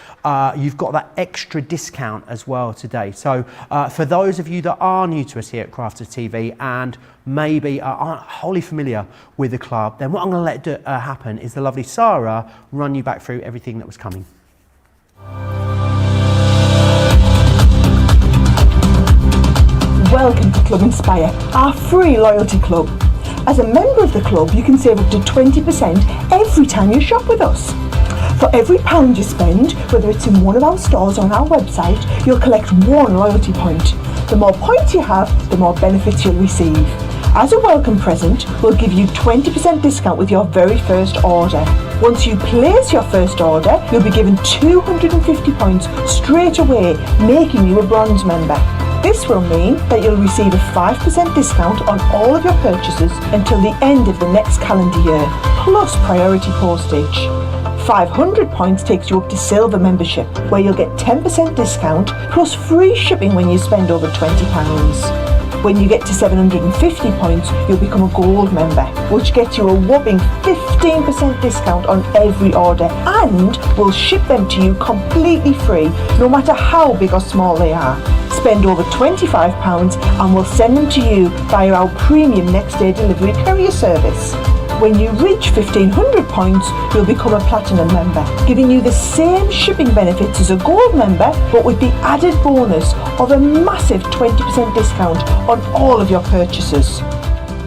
you've got that extra discount as well today. So for those of you that are new to us here at Crafters TV and maybe aren't wholly familiar with the club, then what I'm going to let happen is the lovely Sarah run you back through everything that was coming. Welcome to Club Inspire, our free loyalty club. As a member of the club, you can save up to 20% every time you shop with us. For every £1 you spend, whether it's in one of our stores or on our website, you'll collect 1 loyalty point. The more points you have, the more benefits you'll receive. As a welcome present, we'll give you 20% discount with your very first order. Once you place your first order, you'll be given 250 points straight away, making you a bronze member. This will mean that you'll receive a 5% discount on all of your purchases until the end of the next calendar year, plus priority postage. 500 points takes you up to silver membership, where you'll get 10% discount plus free shipping when you spend over £20. When you get to 750 points, you'll become a gold member, which gets you a whopping 15% discount on every order, and we'll ship them to you completely free, no matter how big or small they are. Spend over £25 and we'll send them to you via our premium next day delivery courier service. When you reach 1500 points, you'll become a platinum member, giving you the same shipping benefits as a gold member, but with the added bonus of a massive 20% discount on all of your purchases.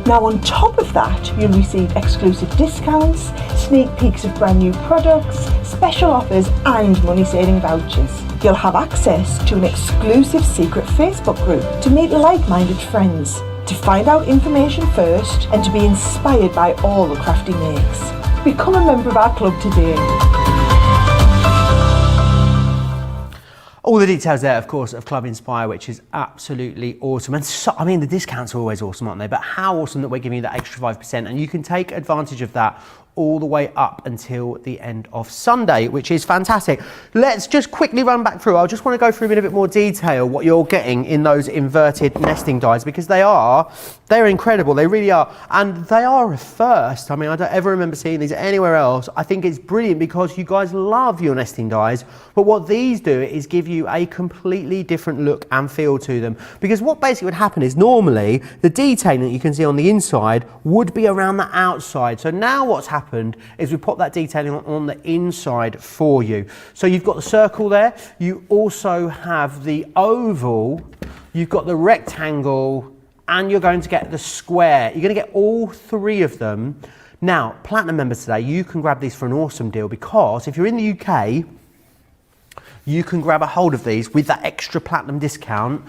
Now on top of that, you'll receive exclusive discounts, sneak peeks of brand new products, special offers and money saving vouchers. You'll have access to an exclusive secret Facebook group to meet like-minded friends, to find out information first and to be inspired by all the crafty makes. Become a member of our club today. All the details there, of course, of Club Inspire, which is absolutely awesome. And so, I mean, the discounts are always awesome, aren't they? But how awesome that we're giving you that extra 5%, and you can take advantage of that all the way up until the end of Sunday, which is fantastic. Let's just quickly run back through. I just want to go through in a bit more detail what you're getting in those inverted nesting dies, because they're incredible. They really are. And they are a first. I mean, I don't ever remember seeing these anywhere else. I think it's brilliant because you guys love your nesting dies. But what these do is give you a completely different look and feel to them. Because what basically would happen is normally the detailing that you can see on the inside would be around the outside. So now what's happened is we put that detailing on the inside for you. So you've got the circle there. You also have the oval. You've got the rectangle. And you're going to get the square. You're going to get all 3 of them. Now, Platinum members today, you can grab these for an awesome deal, because if you're in the UK, you can grab a hold of these with that extra Platinum discount.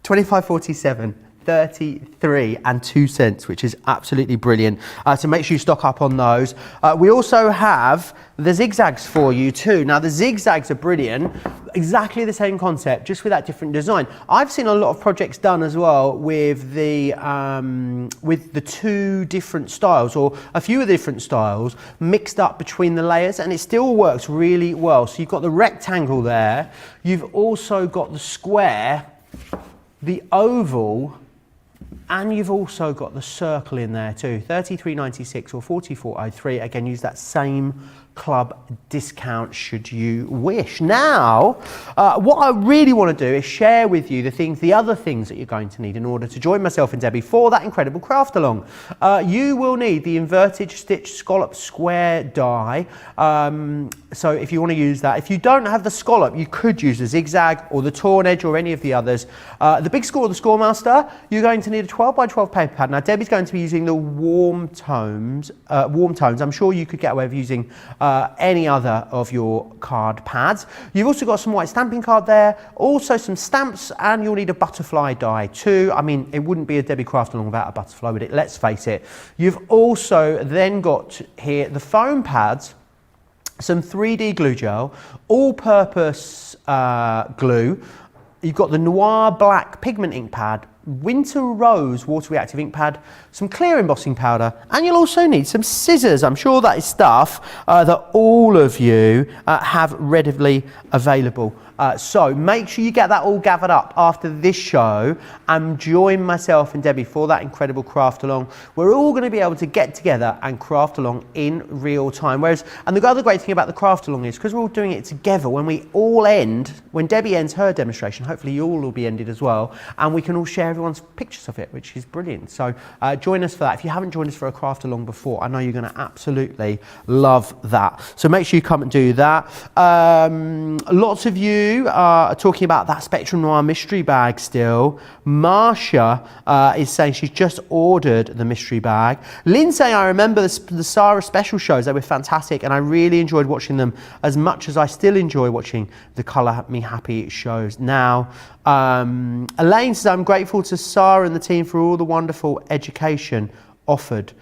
25.47, 33 and 2 cents, which is absolutely brilliant. So make sure you stock up on those. We also have the zigzags for you too. Now the zigzags are brilliant, exactly the same concept, just with that different design. I've seen a lot of projects done as well with the 2 different styles, or a few of the different styles mixed up between the layers, and it still works really well. So you've got the rectangle there, you've also got the square, the oval, and you've also got the circle in there too. 33.96 or 44.03. Again, use that same club discount should you wish. Now, what I really want to do is share with you the other things that you're going to need in order to join myself and Debbie for that incredible craft along. You will need the inverted stitch scallop square die. So if you want to use that, if you don't have the scallop, you could use the zigzag or the torn edge or any of the others. The big score or the Scoremaster, you're going to need a 12 by 12 paper pad. Now Debbie's going to be using the warm tones. I'm sure you could get away with using any other of your card pads. You've also got some white stamping card there, also some stamps, and you'll need a butterfly die too. I mean, it wouldn't be a Debbie Craft Along without a butterfly, would it? Let's face it. You've also then got here the foam pads, some 3D glue gel, all-purpose glue. You've got the Noir black pigment ink pad, Winter Rose water reactive ink pad, some clear embossing powder, and you'll also need some scissors. I'm sure that is stuff that all of you have readily available. So make sure you get that all gathered up after this show and join myself and Debbie for that incredible craft along. We're all going to be able to get together and craft along in real time. And the other great thing about the craft along is because we're all doing it together, when we all end, when Debbie ends her demonstration, hopefully you all will be ended as well, and we can all share everyone's pictures of it, which is brilliant. So join us for that. If you haven't joined us for a craft along before, I know you're going to absolutely love that. So make sure you come and do that. Lots of you are talking about that Spectrum Noir mystery bag still. Marsha is saying she's just ordered the mystery bag. Lynn saying, I remember the Sarah special shows, they were fantastic and I really enjoyed watching them as much as I still enjoy watching the Colour Me Happy shows now. Elaine says, I'm grateful to Sarah and the team for all the wonderful education offered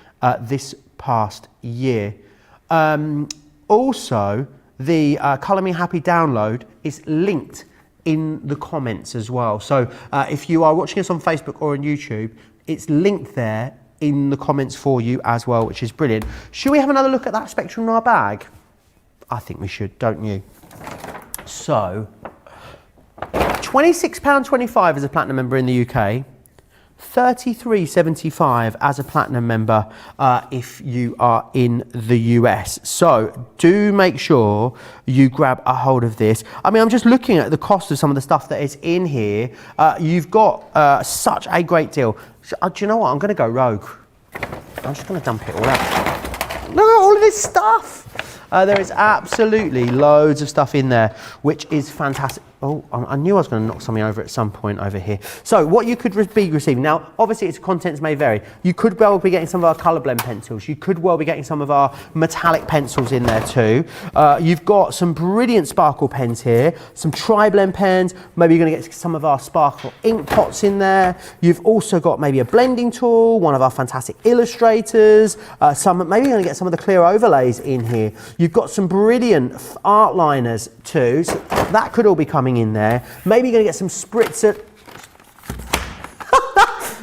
this past year. Also, the Colour Me Happy download is linked in the comments as well. So if you are watching us on Facebook or on YouTube, it's linked there in the comments for you as well, which is brilliant. Should we have another look at that Spectrum Noir bag? I think we should, don't you? So, £26.25 as a platinum member in the UK, $33.75 as a platinum member if you are in the US. So do make sure you grab a hold of this. I mean, I'm just looking at the cost of some of the stuff that is in here. You've got such a great deal. So, do you know what? I'm going to go rogue. I'm just going to dump it all out. Look at all of this stuff. There is absolutely loads of stuff in there, which is fantastic. Oh, I knew I was going to knock something over at some point over here. So what you could be receiving, now obviously its contents may vary. You could well be getting some of our colour blend pencils. You could well be getting some of our metallic pencils in there too. You've got some brilliant sparkle pens here, some tri-blend pens. Maybe you're going to get some of our sparkle ink pots in there. You've also got maybe a blending tool, one of our fantastic illustrators. Maybe you're going to get some of the clear overlays in here. You've got some brilliant art liners too. So that could all be coming in there. Maybe you're going to get some spritzer.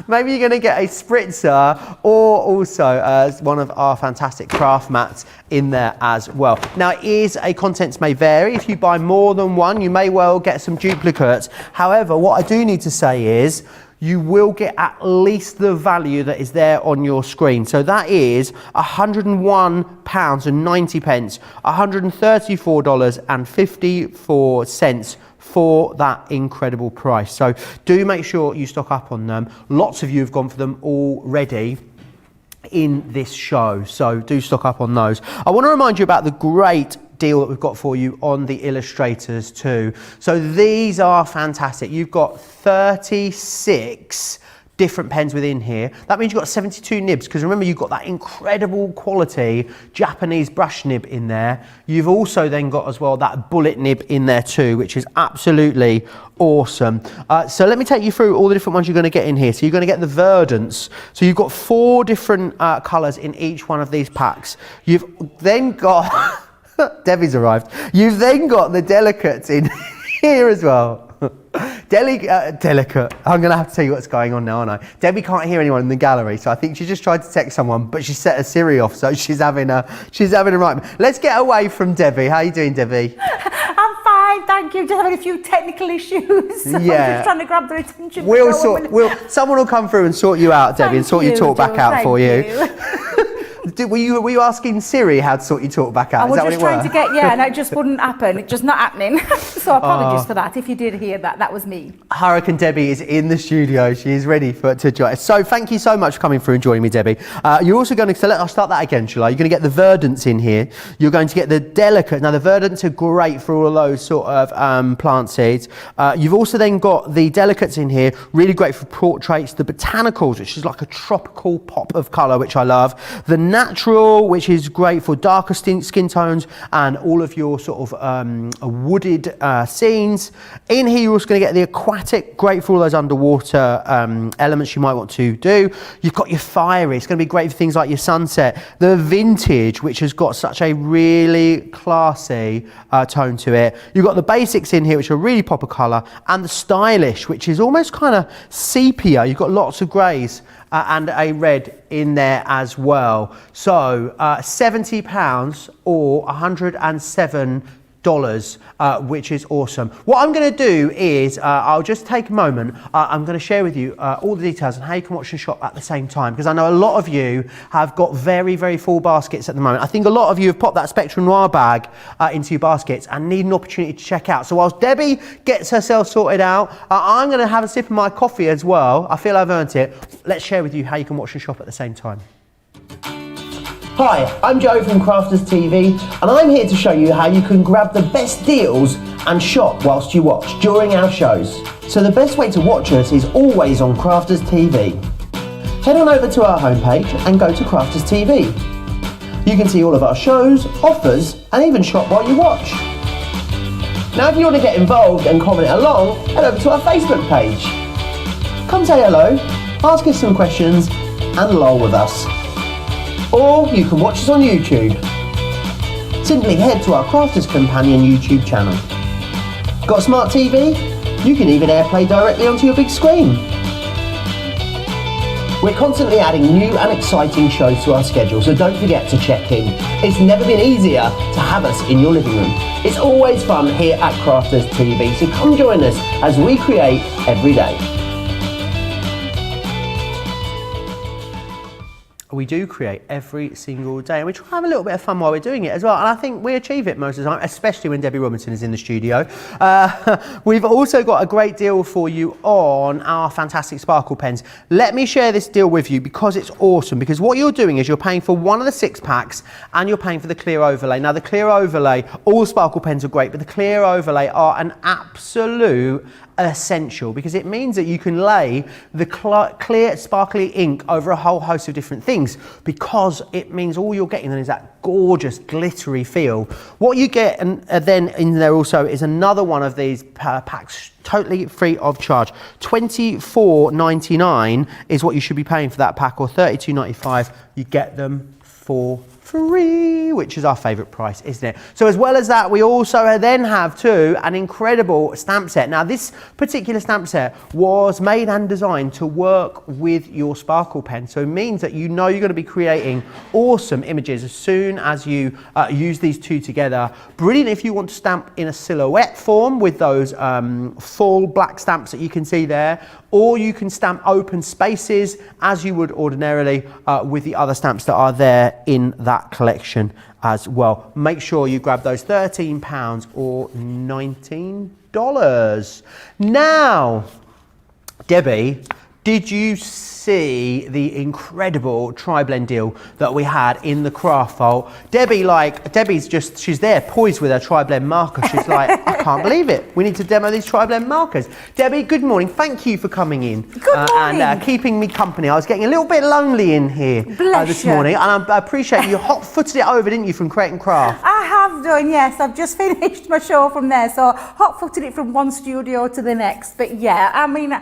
Maybe you're going to get a spritzer or also one of our fantastic craft mats in there as well. Now, it is a contents may vary. If you buy more than one, you may well get some duplicates. However, what I do need to say is you will get at least the value that is there on your screen. So that is £101.90, $134.54 for that incredible price. So do make sure you stock up on them. Lots of you have gone for them already in this show, so do stock up on those. I want to remind you about the great deal that we've got for you on the illustrators too. So these are fantastic. You've got 36 different pens within here. That means you've got 72 nibs, because remember, you've got that incredible quality Japanese brush nib in there. You've also then got as well that bullet nib in there too, which is absolutely awesome. So let me take you through all the different ones you're going to get in here. So you're going to get the Verdants. So you've got 4 different colours in each one of these packs. You've then got Debbie's arrived. You've then got the Delicates in here as well. Delicate. I'm going to have to tell you what's going on now, aren't I? Debbie can't hear anyone in the gallery, so I think she just tried to text someone, but she set her Siri off, so she's having a right. Let's get away from Debbie. How are you doing, Debbie? I'm fine, thank you. Just having a few technical issues. So yeah. I'm just trying to grab their attention. Someone will come through and sort you out, Debbie, and sort your talk back out for you. Were you asking Siri how to sort your talk back out? I Is was that just what it trying were? to get, and it just wouldn't happen. It's just not happening. So apologies for that. If you did hear that, that was me. Hurricane Debbie is in the studio. She is ready to join us. So thank you so much for coming through and joining me, Debbie. You're also going to, I'll start that again, shall I? You're going to get the verdants in here. You're going to get the delicate. Now the verdants are great for all of those sort of plant seeds. You've also then got the delicates in here, really great for portraits. The botanicals, which is like a tropical pop of colour, which I love. The natural, which is great for darker skin tones and all of your sort of wooded scenes. In here, you're also going to get the aquatic, great for all those underwater elements you might want to do. You've got your fiery, it's going to be great for things like your sunset. The vintage, which has got such a really classy tone to it. You've got the basics in here, which are really pop of colour, and the stylish, which is almost kind of sepia. You've got lots of greys and a red in there as well. So £70 or $107, which is awesome. What I'm going to do is I'll just take a moment. I'm going to share with you all the details on how you can watch and shop at the same time, because I know a lot of you have got very, very full baskets at the moment. I think a lot of you have popped that Spectrum Noir bag into your baskets and need an opportunity to check out. So whilst Debbie gets herself sorted out, I'm going to have a sip of my coffee as well. I feel I've earned it. Let's share with you how you can watch and shop at the same time. Hi, I'm Joe from Crafters TV, and I'm here to show you how you can grab the best deals and shop whilst you watch during our shows. So the best way to watch us is always on Crafters TV. Head on over to our homepage and go to Crafters TV. You can see all of our shows, offers, and even shop while you watch. Now if you want to get involved and comment along, head over to our Facebook page. Come say hello, ask us some questions, and lol with us. Or you can watch us on YouTube. Simply head to our Crafters Companion YouTube channel. Got a smart TV? You can even AirPlay directly onto your big screen. We're constantly adding new and exciting shows to our schedule, so don't forget to check in. It's never been easier to have us in your living room. It's always fun here at Crafters TV, so come join us as we create every day. We do create every single day, and we try to have a little bit of fun while we're doing it as well, and I think we achieve it most of the time, especially when Debbie Robinson is in the studio. We've also got a great deal for you on our fantastic sparkle pens. Let me share this deal with you because it's awesome, because what you're doing is you're paying for one of the 6 packs and you're paying for the clear overlay. Now the clear overlay, all sparkle pens are great, but the clear overlay are an absolute essential, because it means that you can lay the clear sparkly ink over a whole host of different things, because it means all you're getting then is that gorgeous glittery feel. What you get and then in there also is another one of these packs totally free of charge. $24.99 is what you should be paying for that pack, or $32.95. You get them for free, which is our favourite price, isn't it? So as well as that, we also then have too an incredible stamp set. Now this particular stamp set was made and designed to work with your sparkle pen, so it means that you know you're going to be creating awesome images as soon as you use these two together. Brilliant if you want to stamp in a silhouette form with those full black stamps that you can see there, or you can stamp open spaces as you would ordinarily with the other stamps that are there in that collection as well. Make sure you grab those £13 or $19. Now, Debbie, did you see the incredible tri-blend deal that we had in the craft vault? She's there poised with her tri-blend marker. She's like, I can't believe it. We need to demo these tri-blend markers. Debbie, good morning. Thank you for coming in. Good morning. And keeping me company. I was getting a little bit lonely in here this morning, and I appreciate you hot-footed it over, didn't you, from Create and Craft? I have done, yes. I've just finished my show from there, so hot-footed it from one studio to the next. But yeah, I mean,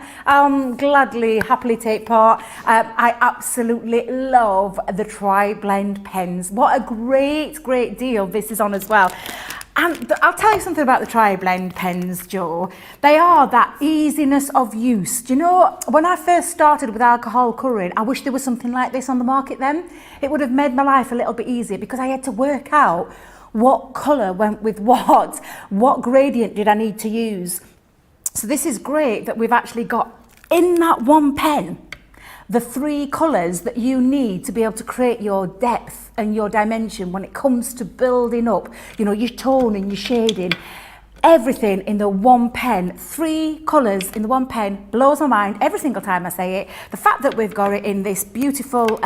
gladly, happily take part. I absolutely love the tri-blend pens. What a great deal this is on as well. And I'll tell you something about the tri-blend pens, Joe. They are that easiness of use. Do you know, when I first started with alcohol colouring, I wish there was something like this on the market then. It would have made my life a little bit easier, because I had to work out what colour went with what gradient did I need to use. So this is great that we've actually got in that one pen the 3 colours that you need to be able to create your depth and your dimension when it comes to building up, you know, your tone and your shading. Everything in the one pen, 3 colours in the one pen blows my mind every single time I say it. The fact that we've got it in this beautiful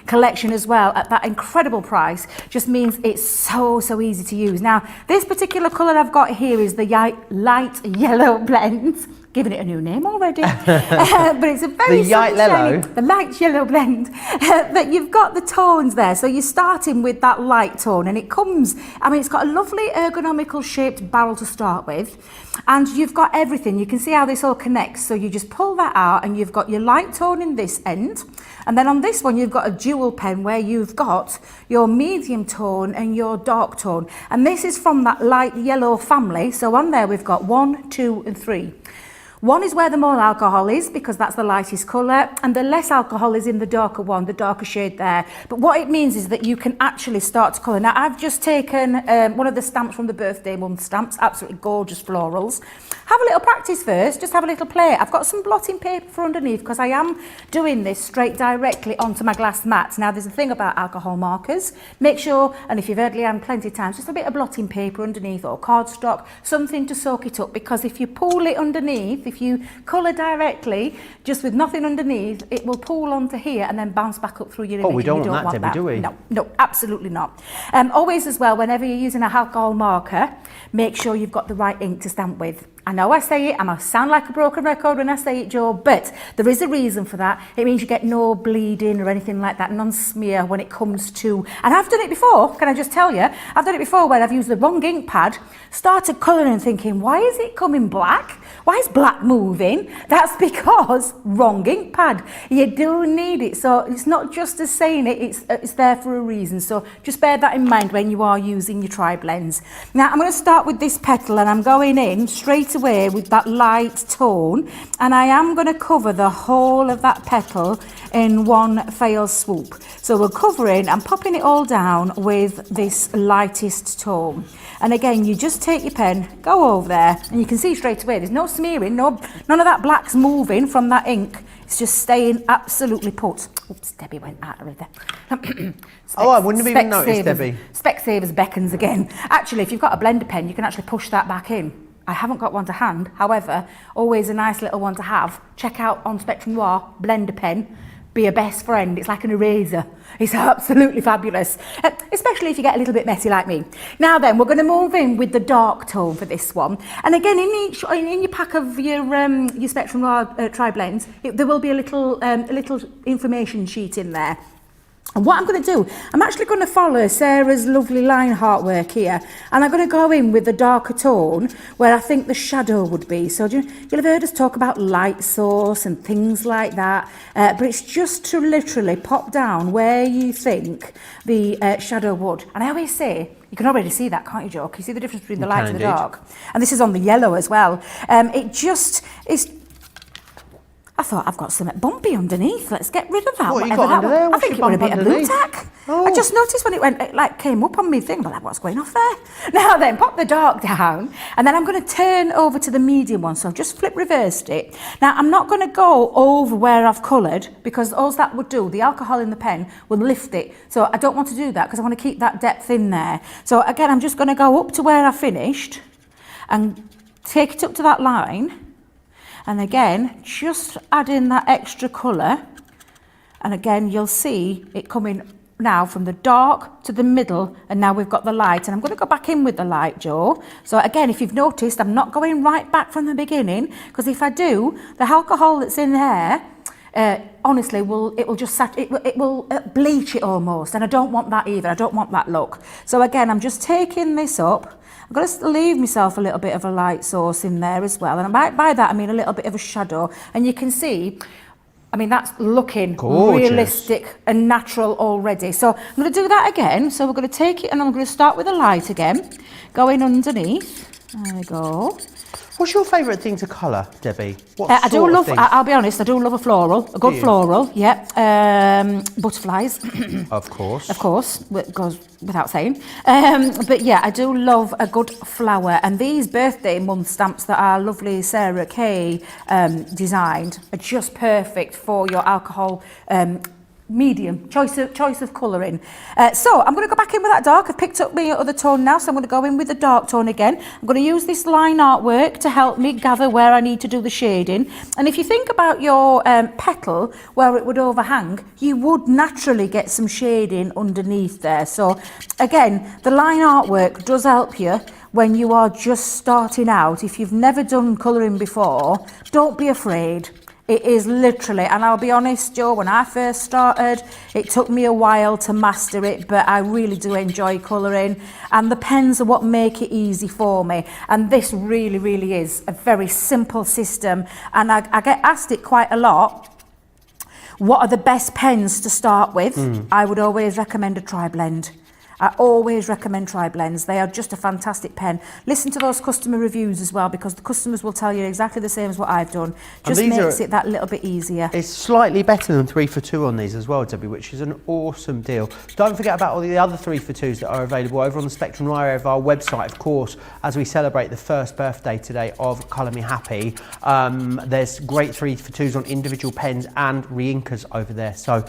collection as well at that incredible price just means it's so easy to use. Now, this particular colour I've got here is the light yellow blend. Giving it a new name already, but it's a very The light yellow? The light yellow blend. But you've got the tones there, so you're starting with that light tone, and it comes. I mean, it's got a lovely ergonomical shaped barrel to start with, and you've got everything. You can see how this all connects. So you just pull that out, and you've got your light tone in this end, and then on this one you've got a dual pen where you've got your medium tone and your dark tone, and this is from that light yellow family. So on there we've got 1, 2, and 3. 1 is where the more alcohol is, because that's the lightest colour, and the less alcohol is in the darker one, the darker shade there. But what it means is that you can actually start to colour. Now, I've just taken one of the stamps from the birthday month stamps, absolutely gorgeous florals. Have a little practice first, just have a little play. I've got some blotting paper for underneath because I am doing this straight directly onto my glass mat. Now, there's a thing about alcohol markers. Make sure, and if you've heard Leanne plenty of times, just a bit of blotting paper underneath or cardstock, something to soak it up, because if you pull it underneath, if you colour directly, just with nothing underneath, it will pool onto here and then bounce back up through your image. Oh, we don't want that, Debbie, do we? No, absolutely not. Always as well, whenever you're using a alcohol marker, make sure you've got the right ink to stamp with. I know I say it, I must sound like a broken record when I say it, Joe, but there is a reason for that. It means you get no bleeding or anything like that, non-smear when it comes to, and I've done it before, can I just tell you, I've done it before where I've used the wrong ink pad, started colouring and thinking, why is it coming black? Why is black moving? That's because wrong ink pad. You do need it, so it's not just as saying it, it's there for a reason. So just bear that in mind when you are using your tri-blends. Now I'm going to start with this petal, and I'm going in straight away with that light tone, and I am going to cover the whole of that petal in one fell swoop. So we're covering and popping it all down with this lightest tone. And again, you just take your pen, go over there, and you can see straight away there's no smearing, none of that black's moving from that ink. It's just staying absolutely put. Oops, Debbie went out of there. Oh, I wouldn't have even noticed, Debbie. Specsavers beckons again. Actually, if you've got a blender pen, you can actually push that back in. I haven't got one to hand, however, always a nice little one to have. Check out on Spectrum Noir, blender pen. Be a best friend. It's like an eraser. It's absolutely fabulous, especially if you get a little bit messy like me. Now then, we're going to move in with the dark tone for this one. And again, in your pack of your Spectrum Noir tri-blends, there will be a little information sheet in there. And what I'm going to do, I'm actually going to follow Sarah's lovely line heart work here, and I'm going to go in with the darker tone where I think the shadow would be. So you'll have heard us talk about light source and things like that, but it's just to literally pop down where you think the shadow would. And I always say, you can already see that, can't you, Joe? Can you see the difference between the light and the dark? And this is on the yellow as well. It just is. I thought I've got something bumpy underneath. Let's get rid of that. What you got under there? I think it was a bit of blue tack. Oh. I just noticed when it like came up on me thing, but like, what's going off there? Now then, pop the dark down, and then I'm going to turn over to the medium one. So I've just flip reversed it. Now I'm not going to go over where I've coloured, because all that would do, the alcohol in the pen will lift it. So I don't want to do that because I want to keep that depth in there. So again, I'm just going to go up to where I finished and take it up to that line. And again, just add in that extra colour. And again, you'll see it coming now from the dark to the middle, and now we've got the light. And I'm going to go back in with the light, Joe. So again, if you've noticed, I'm not going right back from the beginning, because if I do, the alcohol that's in there, honestly, it will bleach it almost, and I don't want that either. I don't want that look. So again, I'm just taking this up. I'm going to leave myself a little bit of a light source in there as well, and by that I mean a little bit of a shadow, and you can see, I mean, that's looking gorgeous, realistic and natural already. So I'm going to do that again. So we're going to take it, and I'm going to start with the light again, going underneath. There we go. What's your favourite thing to colour, Debbie? What I do sort of love, things? I'll be honest, I do love a floral, a good you? floral, yeah. Butterflies, Of course. of course, it goes without saying. But yeah, I do love a good flower. And these birthday month stamps that our lovely Sarah Kay designed are just perfect for your alcohol medium, choice of colouring. So I'm going to go back in with that dark. I've picked up my other tone now, so I'm going to go in with the dark tone again. I'm going to use this line artwork to help me gather where I need to do the shading. And if you think about your petal, where it would overhang, you would naturally get some shading underneath there. So again, the line artwork does help you when you are just starting out. If you've never done colouring before, don't be afraid. It is literally, and I'll be honest, Joe, when I first started, it took me a while to master it, but I really do enjoy colouring, and the pens are what make it easy for me. And this really, really is a very simple system, and I get asked it quite a lot. What are the best pens to start with? I would always recommend a Tri-Blend. I always recommend Tri-Blends. They are just a fantastic pen. Listen to those customer reviews as well, because the customers will tell you exactly the same as what I've done. Just makes it that little bit easier. It's slightly better than 3 for 2 on these as well, Debbie, which is an awesome deal. Don't forget about all the other 3 for 2s that are available over on the Spectrum Noir area of our website, of course, as we celebrate the first birthday today of Colour Me Happy. There's great 3 for 2s on individual pens and re-inkers over there, so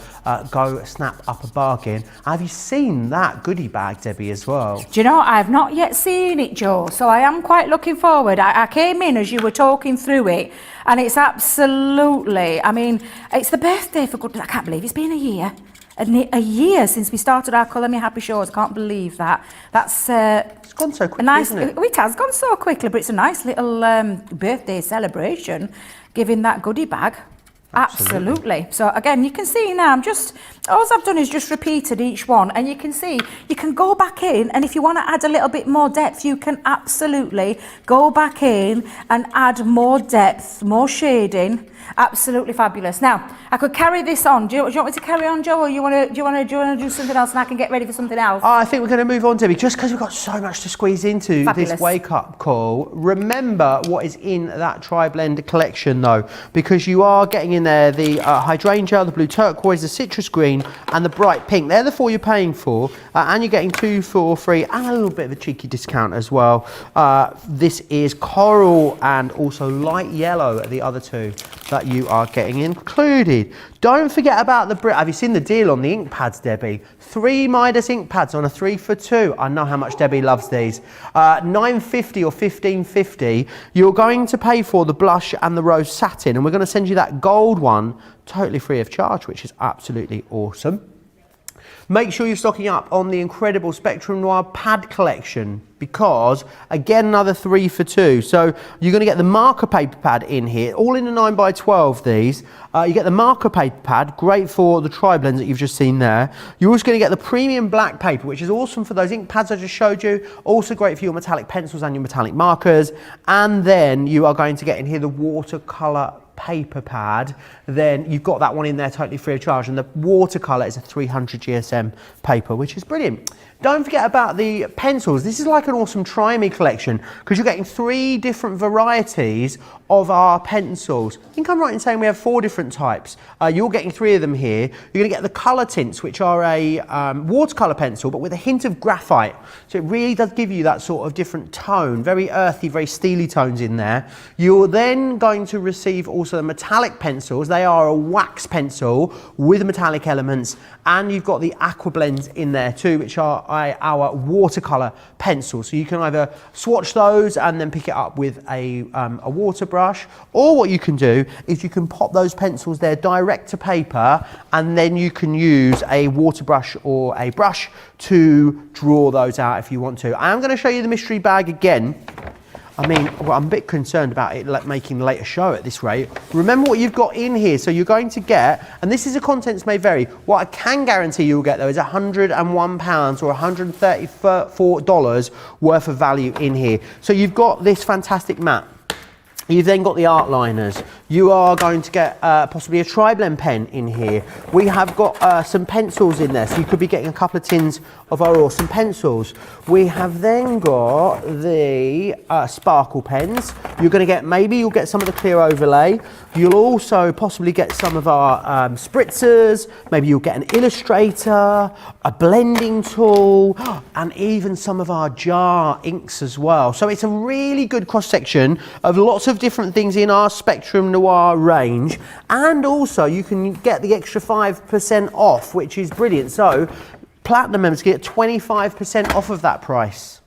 go snap up a bargain. Have you seen that goodie bag, Debbie, as well? Do you know, I've not yet seen it, Joe, so I am quite looking forward. I came in as you were talking through it, and it's absolutely, I mean, it's the birthday for goodness. I can't believe it's been a year. A year since we started our Colour Me Happy shows. I can't believe that. That's It's gone so quickly, nice, isn't it? It has gone so quickly, but it's a nice little birthday celebration, giving that goodie bag. Absolutely. So again, you can see now, all I've done is just repeated each one, and you can see, you can go back in, and if you want to add a little bit more depth, you can absolutely go back in and add more depth, more shading. Absolutely fabulous. Now, I could carry this on. Do you want me to carry on, Joe, or do you want to do something else and I can get ready for something else? I think we're going to move on, Debbie, just because we've got so much to squeeze into Fabulous. this wake-up call. Remember what is in that Tri-Blend collection, though, because you are getting in there the hydrangea, the blue turquoise, the citrus green, and the bright pink. They're the 4 you're paying for, and you're getting 2 for free, and a little bit of a cheeky discount as well. This is coral and also light yellow are the other 2 that you are getting included. Don't forget about the have you seen the deal on the ink pads, Debbie? 3 Midas ink pads on a 3 for 2. I know how much Debbie loves these. $9.50 or $15.50. You're going to pay for the blush and the rose satin, and we're going to send you that gold one totally free of charge, which is absolutely awesome. Make sure you're stocking up on the incredible Spectrum Noir pad collection, because again, another 3 for 2. So you're going to get the marker paper pad in here, all in a 9x12 these. You get the marker paper pad, great for the Tri-Blends that you've just seen there. You're also going to get the premium black paper, which is awesome for those ink pads I just showed you. Also great for your metallic pencils and your metallic markers. And then you are going to get in here the watercolour paper pad. Then you've got that one in there totally free of charge, and the watercolour is a 300 GSM paper, which is brilliant. Don't forget about the pencils. This is like an awesome Try Me collection, because you're getting 3 different varieties of our pencils. I think I'm right in saying we have 4 different types. You're getting 3 of them here. You're going to get the colour tints, which are a watercolour pencil, but with a hint of graphite. So it really does give you that sort of different tone, very earthy, very steely tones in there. You're then going to receive also the metallic pencils. They are a wax pencil with metallic elements, and you've got the aqua blends in there too, which are our watercolour pencils. So you can either swatch those and then pick it up with a water brush, or what you can do is you can pop those pencils there direct to paper, and then you can use a water brush or a brush to draw those out if you want to. I am going to show you the mystery bag again. I mean, well, I'm a bit concerned about it making the later show at this rate. Remember what you've got in here. So you're going to get, and this is the contents may vary. What I can guarantee you'll get though is £101 or $134 worth of value in here. So you've got this fantastic mat. You've then got the art liners, You are going to get possibly a tri-blend pen in here. We have got some pencils in there, so you could be getting a couple of tins of our awesome pencils. We have then got the sparkle pens. You're going to get, maybe you'll get some of the clear overlay. You'll also possibly get some of our spritzers. Maybe you'll get an Illustrator, a blending tool, and even some of our jar inks as well. So it's a really good cross-section of lots of different things in our Spectrum Noir range. And also you can get the extra 5% off, which is brilliant. So Platinum members get 25% off of that price.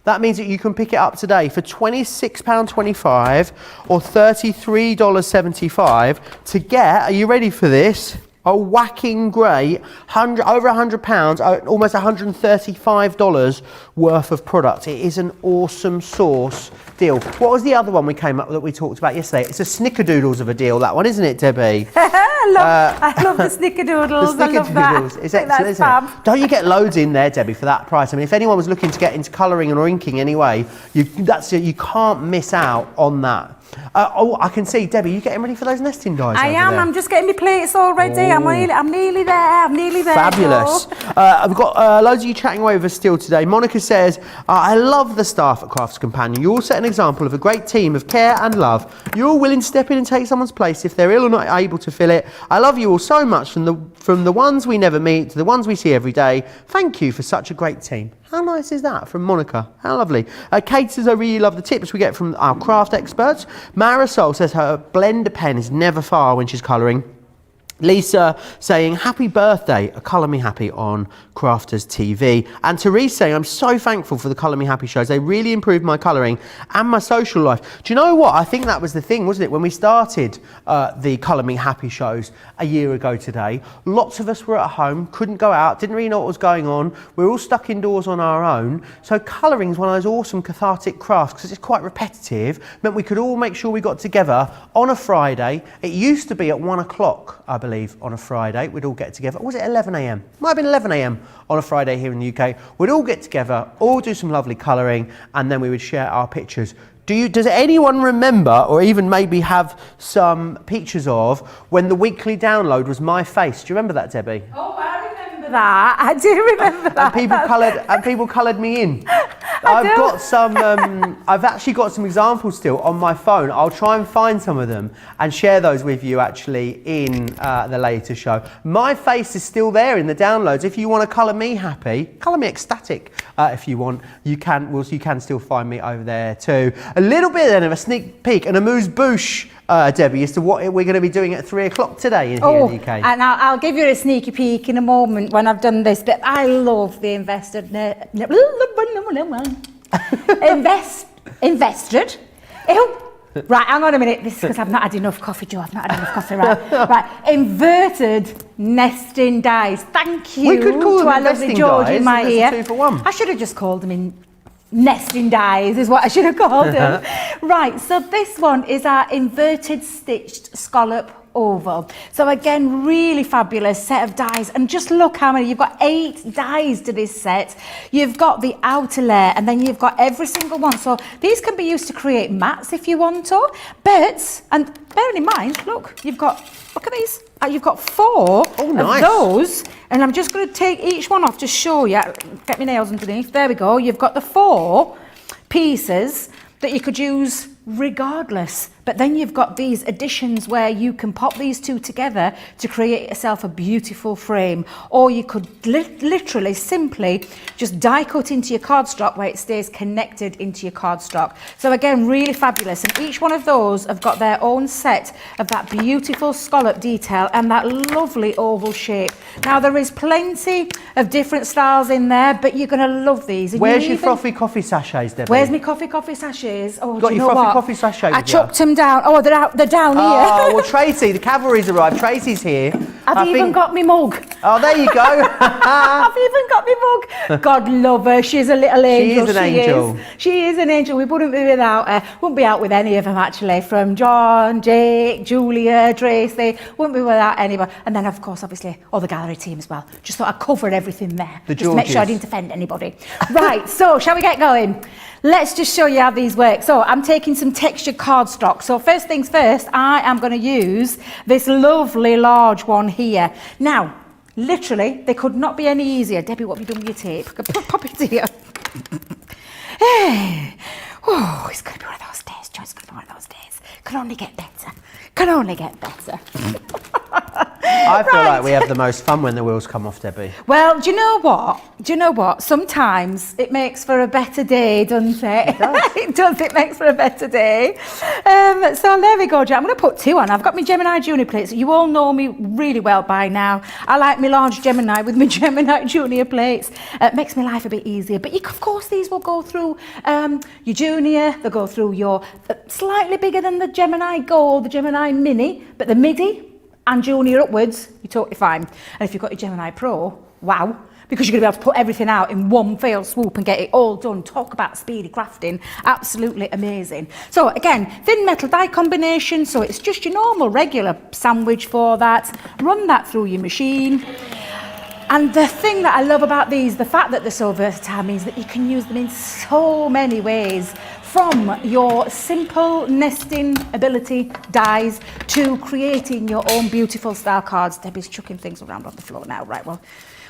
That means that you can pick it up today for £26.25 or $33.75 to get, are you ready for this? A whacking great, over £100, almost $135 worth of product. It is an awesome source deal. What was the other one we came up with that we talked about yesterday? It's a snickerdoodles of a deal, that one, isn't it, Debbie? I love the snickerdoodles. The I love that. snickerdoodles. It's excellent, isn't it? Don't you get loads in there, Debbie, for that price? I mean, if anyone was looking to get into colouring or inking anyway, you can't miss out on that. Oh, I can see, Debbie, you getting ready for those nesting dies? I am. There? I'm just getting my plates all ready. I'm nearly there. Fabulous. I've got loads of you chatting away with us still today. Monica says, I love the staff at Crafts Companion. You all set an example of a great team of care and love. You're all willing to step in and take someone's place if they're ill or not able to fill it. I love you all so much, from the ones we never meet to the ones we see every day. Thank you for such a great team. How nice is that from Monica? How lovely. Kate says, I really love the tips we get from our craft experts. Marisol says her blender pen is never far when she's colouring. Lisa saying, happy birthday, a Colour Me Happy on Crafters TV. And Therese saying, I'm so thankful for the Colour Me Happy shows. They really improved my colouring and my social life. Do you know what? I think that was the thing, wasn't it? When we started the Colour Me Happy shows a year ago today, lots of us were at home, couldn't go out, didn't really know what was going on. We were all stuck indoors on our own. So colouring is one of those awesome cathartic crafts because it's quite repetitive. Meant we could all make sure we got together on a Friday. It used to be at 1 o'clock, I believe, on a Friday. We'd all get together. Or was it 11 a.m? Might have been 11 a.m. on a Friday here in the UK. We'd all get together, all do some lovely colouring, and then we would share our pictures. Does anyone remember, or even maybe have some pictures of, when the weekly download was my face? Do you remember that, Debbie? Oh, I remember that. I do remember that. And people coloured me in. I've actually got some examples still on my phone. I'll try and find some of them and share those with you actually in the later show. My face is still there in the downloads. If you want to colour me happy, colour me ecstatic if you want. You can still find me over there too. A little bit then of a sneak peek and a amuse-bouche, Debbie, as to what we're going to be doing at 3 o'clock today here in the UK. And I'll give you a sneaky peek in a moment when I've done this, but I love the invested. Ew. Right, hang on a minute. This is because I've not had enough coffee, Joe. I've not had enough coffee, right? Right, inverted nesting dies. Thank you we could call to them our lovely George in my ear. 2 for 1. I should have just called them in nesting dies is what I should have called them. Right, so this one is our inverted stitched scallop oval. So again, really fabulous set of dies, and just look how many. You've got 8 dies to this set. You've got the outer layer, and then you've got every single one. So these can be used to create mats if you want to, but, and bearing in mind, look at these. You've got 4 of those, and I'm just going to take each one off to show you. Get my nails underneath. There we go. You've got the 4 pieces that you could use regardless. But then you've got these additions where you can pop these 2 together to create yourself a beautiful frame. Or you could literally simply just die cut into your cardstock where it stays connected into your cardstock. So again, really fabulous. And each one of those have got their own set of that beautiful scallop detail and that lovely oval shape. Now there is plenty of different styles in there, but you're going to love these. And where's your frothy coffee sachets, Debbie? Where's my coffee sachets? Oh, got your frothy coffee sachet with I chucked them down. Oh, they're down here. Oh, well, Tracy, the cavalry's arrived. Tracy's here. I've even got me mug. Oh, there you go. I've even got me mug. God love her. She's a little angel. She is an angel. She is an angel. We wouldn't be without her. Wouldn't be out with any of them, actually. From John, Jake, Julia, Tracy. Wouldn't be without anybody. And then, of course, obviously, all the gallery team as well. Just thought I'd cover everything there. The just to make sure I didn't offend anybody. Right, so shall we get going? Let's just show you how these work. So I'm taking some textured cardstock. So first things first, I am going to use this lovely large one here. Now, literally, they could not be any easier. Debbie, what have you done with your tape? Pop it here. Hey. Oh, it's going to be one of those days, Joe. It's going to be one of those days. Can only get better. Can only get better. I feel like we have the most fun when the wheels come off, Debbie. Well, do you know what? Sometimes it makes for a better day, doesn't it? It does. It does. It makes for a better day. So there we go, Jo. I'm going to put 2 on. I've got my Gemini Junior plates. You all know me really well by now. I like my large Gemini with my Gemini Junior plates. It makes my life a bit easier. But of course, these will go through your Junior. They'll go through your slightly bigger than the Gemini Gold, the Gemini Mini, but the Midi and Junior upwards, you're totally fine. And if you've got your Gemini Pro, wow, because you're going to be able to put everything out in one fell swoop and get it all done. Talk about speedy crafting, absolutely amazing. So again, thin metal die combination, so it's just your normal regular sandwich for that. Run that through your machine. And the thing that I love about these, the fact that they're so versatile, means that you can use them in so many ways. From your simple nesting ability dies to creating your own beautiful style cards. Debbie's chucking things around on the floor now. Right, well,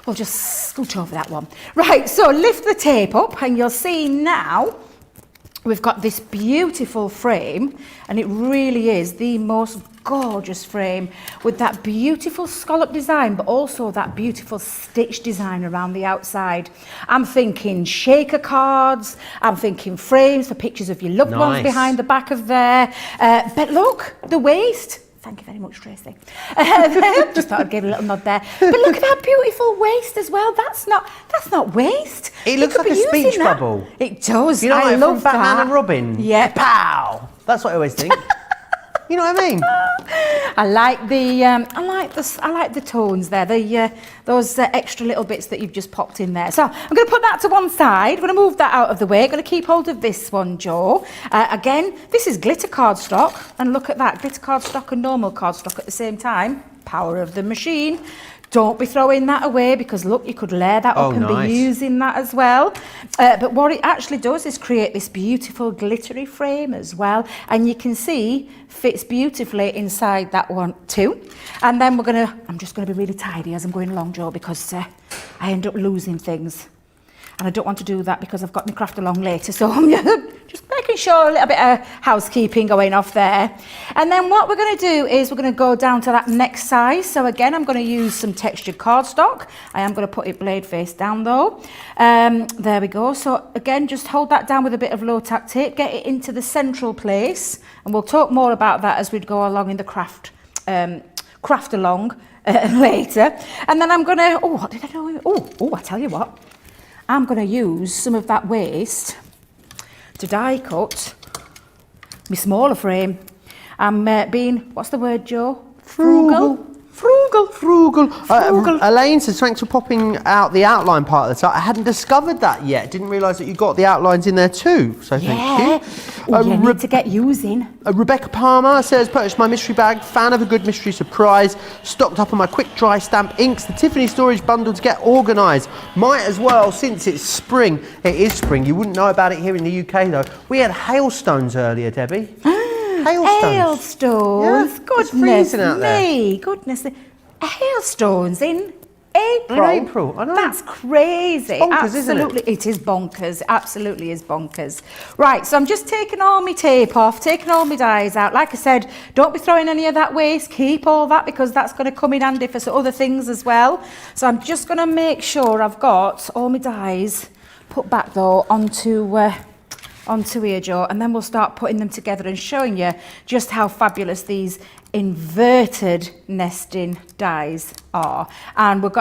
we'll just scoot over that one. Right, so lift the tape up and you'll see now we've got this beautiful frame, and it really is the most gorgeous frame with that beautiful scallop design, but also that beautiful stitch design around the outside. I'm thinking shaker cards, I'm thinking frames for pictures of your loved ones behind the back of there. But look, the waist. Thank you very much, Tracy. Just thought I'd give a little nod there. But look at that beautiful waist as well. That's not waist. It looks like a speech bubble. It does. You know, I like love from Batman that. and Robin. Yeah. Pow. That's what I always think. You know what I mean? I like the tones there. Those extra little bits that you've just popped in there. So I'm going to put that to one side. I'm going to move that out of the way. I'm going to keep hold of this one, Jo. Again, this is glitter cardstock, and look at that, glitter cardstock and normal cardstock at the same time. Power of the machine. Don't be throwing that away, because look, you could layer that up and be using that as well. But what it actually does is create this beautiful glittery frame as well. And you can see fits beautifully inside that one too. And then I'm just going to be really tidy as I'm going along, Jo, because I end up losing things. And I don't want to do that because I've got my craft along later. So I'm just making sure a little bit of housekeeping going off there. And then what we're going to do is we're going to go down to that next size. So again, I'm going to use some textured cardstock. I am going to put it blade face down though. There we go. So again, just hold that down with a bit of low tack tape. Get it into the central place. And we'll talk more about that as we go along in the craft along later. And then I'm going to, what did I do? I tell you what. I'm going to use some of that waste to die cut my smaller frame. I'm being, what's the word, Jo? Frugal. Elaine says, thanks for popping out the outline part of the top. I hadn't discovered that yet. Didn't realise that you got the outlines in there too. So thank you. You need to get using. Rebecca Palmer says, purchased my mystery bag. Fan of a good mystery surprise. Stocked up on my quick dry stamp inks. The Tiffany storage bundle to get organised. Might as well, since it's spring. It is spring. You wouldn't know about it here in the UK though. We had hailstones earlier, Debbie. Hailstones. Yeah, Goodness out me. Goodness. Hailstones in April. I know. That's crazy. It's bonkers, Absolutely, isn't it? It is bonkers. Absolutely is bonkers. Right, so I'm just taking all my tape off, taking all my dies out. Like I said, don't be throwing any of that waste. Keep all that, because that's going to come in handy for some other things as well. So I'm just going to make sure I've got all my dies put back though onto here, Jo, and then we'll start putting them together and showing you just how fabulous these inverted nesting dies are. And we'll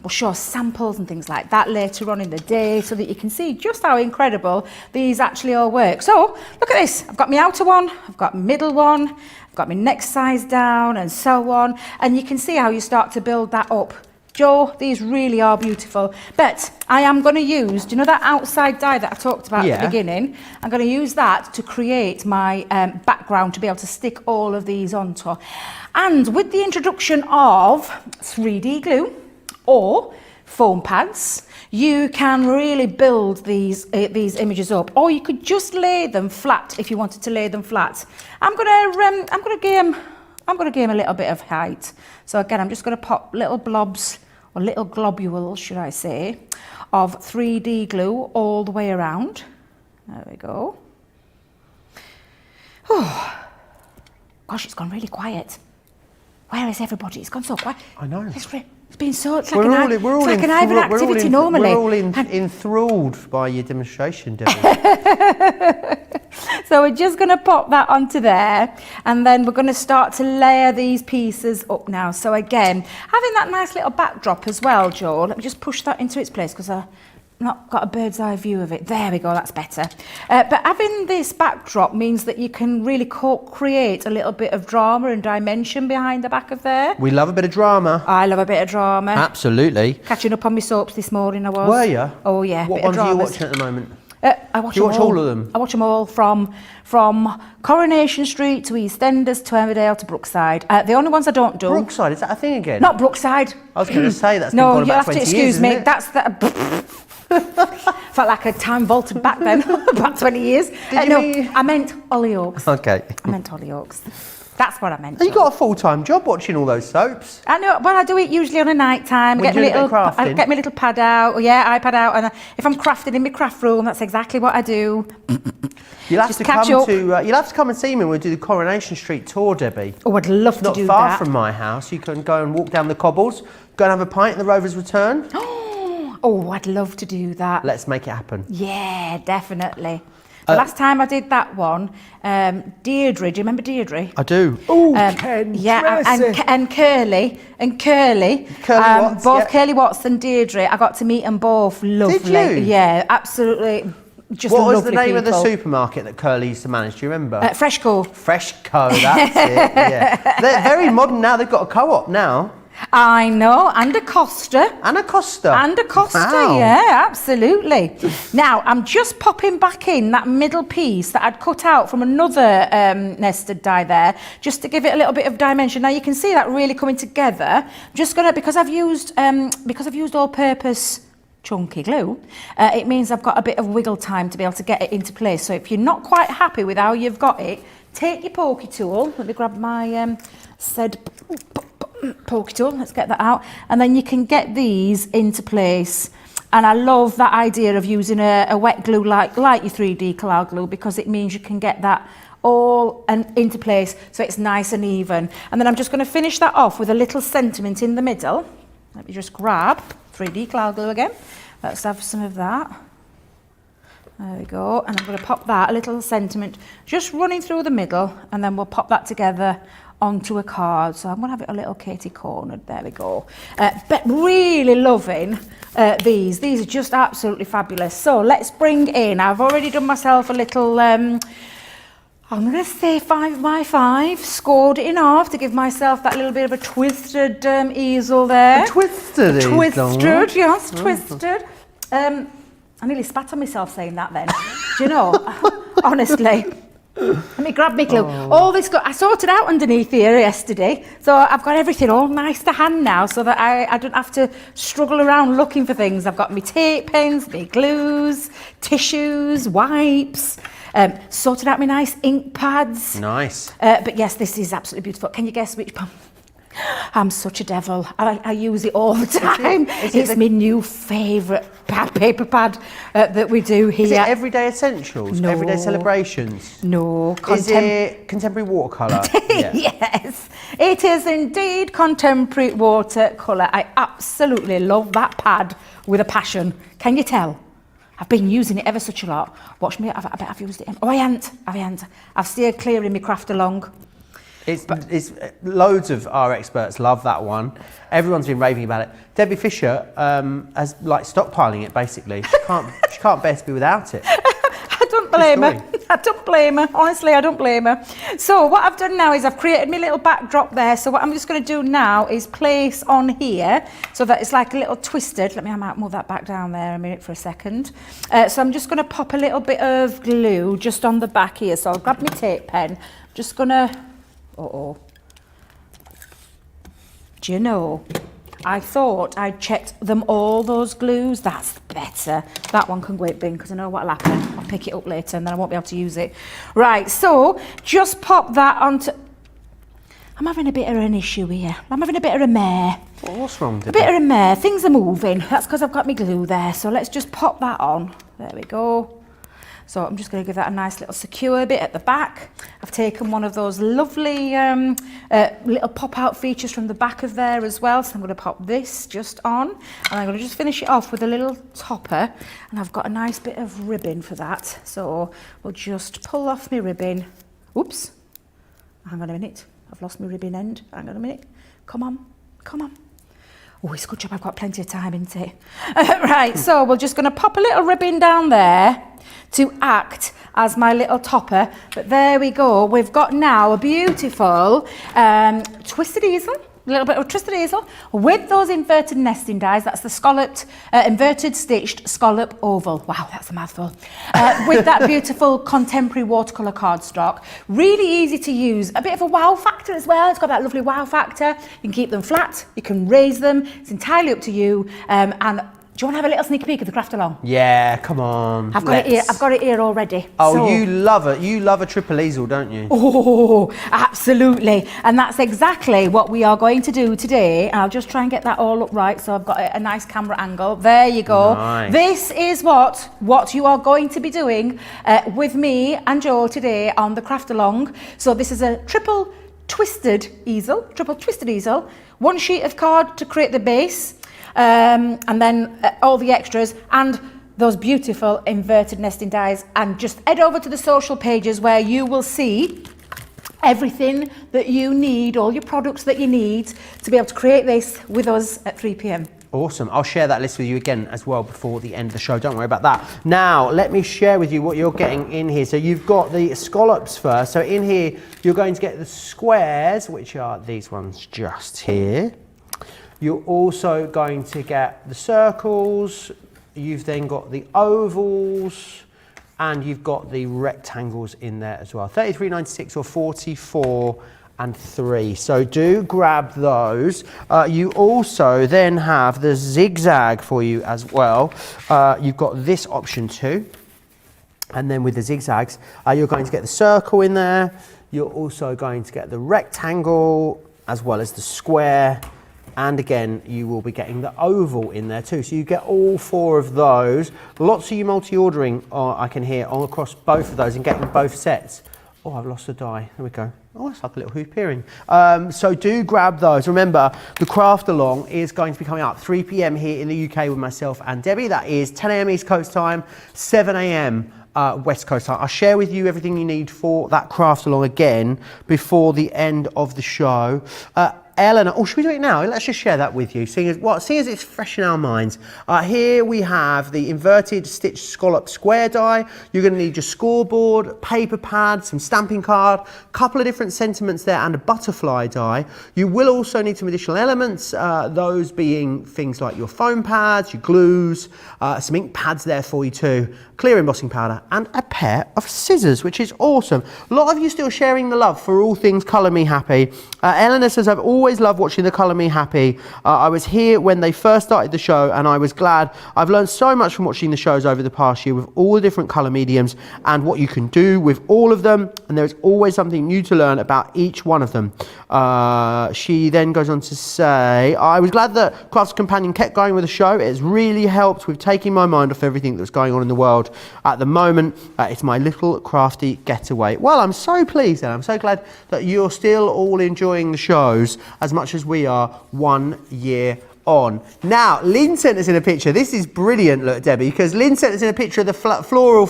show samples and things like that later on in the day so that you can see just how incredible these actually all work. So look at this. I've got my outer one, I've got my middle one, I've got my next size down and so on. And you can see how you start to build that up. Jo, these really are beautiful, but I am going to use, do you know that outside die that I talked about at the beginning? I'm going to use that to create my background to be able to stick all of these onto. And with the introduction of 3D glue or foam pads. You can really build these images up, or you could just lay them flat if you wanted to lay them flat. I'm gonna give 'em a little bit of height. So again, I'm just gonna pop little blobs, or little globules, should I say, of 3D glue all the way around. There we go. Oh, gosh, it's gone really quiet. Where is everybody? It's gone so quiet. I know. It's been so, it's like an Ivan activity normally. We're all enthralled by your demonstration, Debbie. So we're just going to pop that onto there, and then we're going to start to layer these pieces up now. So again, having that nice little backdrop as well, Joel. Let me just push that into its place because I've not got a bird's eye view of it. There we go, that's better. But having this backdrop means that you can really create a little bit of drama and dimension behind the back of there. We love a bit of drama. I love a bit of drama. Absolutely. Catching up on my soaps this morning, I was. Were you? Oh yeah. What ones are you watching at the moment? I watch Do you watch all of them? I watch them all from Coronation Street to EastEnders to Emmerdale to Brookside. The only ones I don't do. Brookside, is that a thing again? Not Brookside. I was going to say that's been No, going you'll about have to 20 years, excuse me. isn't it? That's the. Felt like a time vaulted back then, about 20 years. No, I meant Hollyoaks. Okay. I meant Hollyoaks. That's what I meant. You got a full-time job watching all those soaps. I know. Well, I do it usually on a night time. When Get my you're doing a little, bit of crafting? I get my little pad out. Oh, yeah, iPad out, and if I'm crafting in my craft room, that's exactly what I do. You'll have Just to catch come up. to. You'll have to come and see me when we do the Coronation Street tour, Debbie. Oh, I'd love to Not do far that. from my house. You can go and walk down the cobbles, go and have a pint in the Rover's Return. Oh, I'd love to do that. Let's make it happen. Yeah, definitely. The last time I did that one, Deirdre, do you remember Deirdre? I do. Oh, Yeah, and Curly, Watts, both yeah. Curly Watts and Deirdre. I got to meet them both. Lovely. Did you? Yeah, absolutely. Just What was lovely the name of the people. supermarket that Curly used to manage? Do you remember? Freshco. Freshco, that's it. Yeah, they're very modern now. They've got a co-op now. I know, and a Costa. And a Costa. Wow. Yeah, absolutely. Now, I'm just popping back in that middle piece that I'd cut out from another nested die there, just to give it a little bit of dimension. Now, you can see that really coming together. Just gonna, because I've used all-purpose chunky glue, it means I've got a bit of wiggle time to be able to get it into place. So if you're not quite happy with how you've got it, take your pokey tool. Let me grab my said pokey tool, let's get that out, and then you can get these into place. And I love that idea of using a wet glue like your 3D cloud glue, because it means you can get that all into place so it's nice and even. And then I'm just going to finish that off with a little sentiment in the middle. Let me just grab 3D cloud glue again. Let's have some of that. There we go, and I'm going to pop that, a little sentiment, just running through the middle, and then we'll pop that together onto a card. So I'm going to have it a little Katie cornered. There we go. But really loving these. These are just absolutely fabulous. So let's bring in, I've already done myself a little, I'm going to say 5x5, scored it in half to give myself that little bit of a twisted easel there. Twisted easel? Twisted, yes, twisted. I nearly spat on myself saying that then. Do you know, honestly. Let me grab my glue. All this, I sorted out underneath here yesterday, so I've got everything all nice to hand now, so that I don't have to struggle around looking for things. I've got my tape pens, my glues, tissues, wipes, sorted out my nice ink pads. Nice. But yes, this is absolutely beautiful. Can you guess which one? I'm such a devil. I use it all the time. It's my new favourite paper pad that we do here. Is it everyday essentials? No. Everyday celebrations? No. Is it contemporary watercolour? Yeah. Yes, it is indeed contemporary watercolour. I absolutely love that pad with a passion. Can you tell? I've been using it ever such a lot. Watch me, I bet I've used it. I haven't. I've steered clear in my craft along. It's loads of our experts love that one. Everyone's been raving about it. Debbie Fisher has like stockpiling it basically. She can't bear to be without it. I don't blame her. I don't blame her. Honestly, I don't blame her. So what I've done now is I've created my little backdrop there. So what I'm just going to do now is place on here so that it's like a little twisted. I might move that back down there a minute for a second. So I'm just going to pop a little bit of glue just on the back here. So I'll grab my tape pen. I'm just going to... Do you know, I thought I'd checked them all, those glues. That's better. That one can go in bin because I know what'll happen. I'll pick it up later and then I won't be able to use it. Right, so just pop that onto... I'm having a bit of an issue here. I'm having a bit of a mare. Well, what's wrong, A bit of a mare. Things are moving. That's because I've got my glue there. So let's just pop that on. There we go. So I'm just going to give that a nice little secure bit at the back. I've taken one of those lovely little pop-out features from the back of there as well. So I'm going to pop this just on. And I'm going to just finish it off with a little topper. And I've got a nice bit of ribbon for that. So we'll just pull off my ribbon. Oops. Hang on a minute. I've lost my ribbon end. Hang on a minute. Come on. Come on. Oh, it's a good job I've got plenty of time, isn't it? Right, so we're just going to pop a little ribbon down there to act as my little topper. But there we go. We've got now a beautiful twisted easel. A little bit of twisted easel with those inverted nesting dies. That's the scalloped, inverted stitched scallop oval. Wow, that's a mouthful. With that beautiful contemporary watercolour cardstock. Really easy to use. A bit of a wow factor as well. It's got that lovely wow factor. You can keep them flat. You can raise them. It's entirely up to you. And do you want to have a little sneak peek of the craft along? Yeah, come on. I've got it here. I've got it here already. Oh, So- you love it. You love a triple easel, don't you? Oh, absolutely. And that's exactly what we are going to do today. I'll just try and get that all up right so I've got a nice camera angle. There you go. Nice. This is what you are going to be doing with me and Joel today on the craft along. So this is a triple twisted easel, one sheet of card to create the base. And then all the extras and those beautiful inverted nesting dies, and just head over to the social pages where you will see everything that you need, all your products that you need to be able to create this with us at 3 p.m. Awesome. I'll share that list with you again as well before the end of the show. Don't worry about that. Now, let me share with you what you're getting in here. So you've got the scallops first. So in here, you're going to get the squares, which are these ones just here. You're also going to get the circles. You've then got the ovals, and you've got the rectangles in there as well. 33.96 or 44 and 3. So do grab those. You also then have the zigzag for you as well. You've got this option too. And then with the zigzags, you're going to get the circle in there. You're also going to get the rectangle as well as the square. And again, you will be getting the oval in there too. So you get all 4 of those. Lots of you multi-ordering, I can hear, all across both of those and getting both sets. Oh, I've lost a die. There we go. Oh, it's like a little hoop earring. So do grab those. Remember, the craft along is going to be coming up 3 p.m. here in the UK with myself and Debbie. That is 10 a.m. East Coast time, 7 a.m. West Coast time. I'll share with you everything you need for that craft along again before the end of the show. Eleanor, should we do it now? Let's just share that with you, seeing as it's fresh in our minds. Here we have the inverted stitched scallop square die. You're going to need your scoreboard, paper pad, some stamping card, a couple of different sentiments there, and a butterfly die. You will also need some additional elements, those being things like your foam pads, your glues, some ink pads there for you too, clear embossing powder, and a pair of scissors, which is awesome. A lot of you still sharing the love for all things Colour Me Happy. Eleanor says, I've always loved watching the Colour Me Happy. I was here when they first started the show and I was glad. I've learned so much from watching the shows over the past year with all the different colour mediums and what you can do with all of them, and there is always something new to learn about each one of them. She then goes on to say, I was glad that Crafts Companion kept going with the show. It has really helped with taking my mind off everything that's going on in the world at the moment. It's my little crafty getaway. Well, I'm so pleased and I'm so glad that you're still all enjoying the shows as much as we are 1 year on. Now, Lynn sent us in a picture. This is brilliant, look, Debbie, because Lynn sent us in a picture of the floral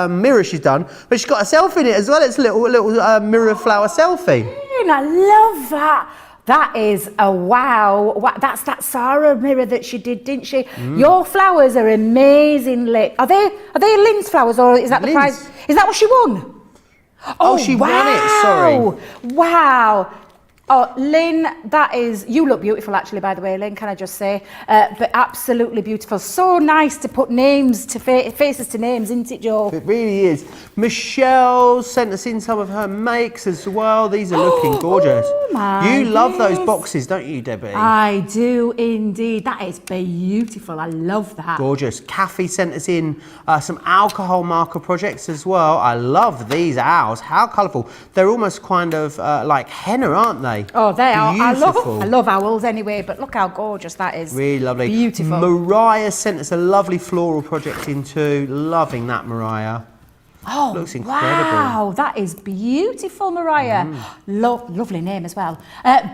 mirror she's done, but she's got herself in it as well. It's a little mirror flower selfie. I love that. That is a wow. That's that Sarah mirror that she did, didn't she? Your flowers are amazingly. Are they Lynn's flowers, or is that the Lynn's. prize? Is that what she won? Oh, she won it, sorry. Wow. Oh, Lynn, you look beautiful actually, by the way, Lynn, can I just say, but absolutely beautiful. So nice to put names to faces to names, isn't it, Joe? It really is. Michelle sent us in some of her makes as well. These are looking gorgeous. Oh my You love those goodness. boxes, don't you, Debbie? I do indeed. That is beautiful. I love that. Gorgeous. Kathy sent us in some alcohol marker projects as well. I love these owls. How colourful. They're almost kind of like henna, aren't they? Oh, they are. Beautiful. I love owls anyway, but look how gorgeous that is. Really lovely. Beautiful. Mariah sent us a lovely floral project in too. Loving that, Mariah. Oh, Looks incredible. wow, that is beautiful, Mariah. Lovely name as well.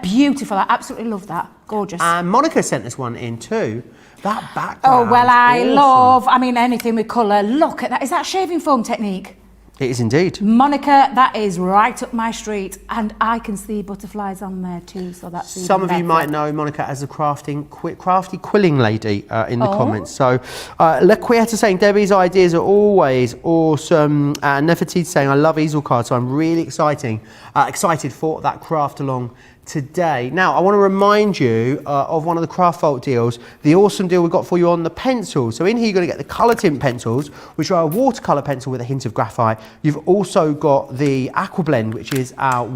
Beautiful, I absolutely love that. Gorgeous. And Monica sent us one in too. That Oh, background. well, I awesome. love, anything with colour. Look at that. Is that shaving foam technique? It is indeed. Monica, that is right up my street, and I can see butterflies on there too, so that's even Some of you better. might know Monica as a crafty quilling lady in the Oh. comments. So, Laquieta saying Debbie's ideas are always awesome. Nefertiti saying I love easel cards, so I'm really excited for that craft along today. Now, I want to remind you of one of the Craft Vault deals, the awesome deal we've got for you on the pencils. So in here, you're going to get the colour tint pencils, which are a watercolour pencil with a hint of graphite. You've also got the Aqua Blend, which is our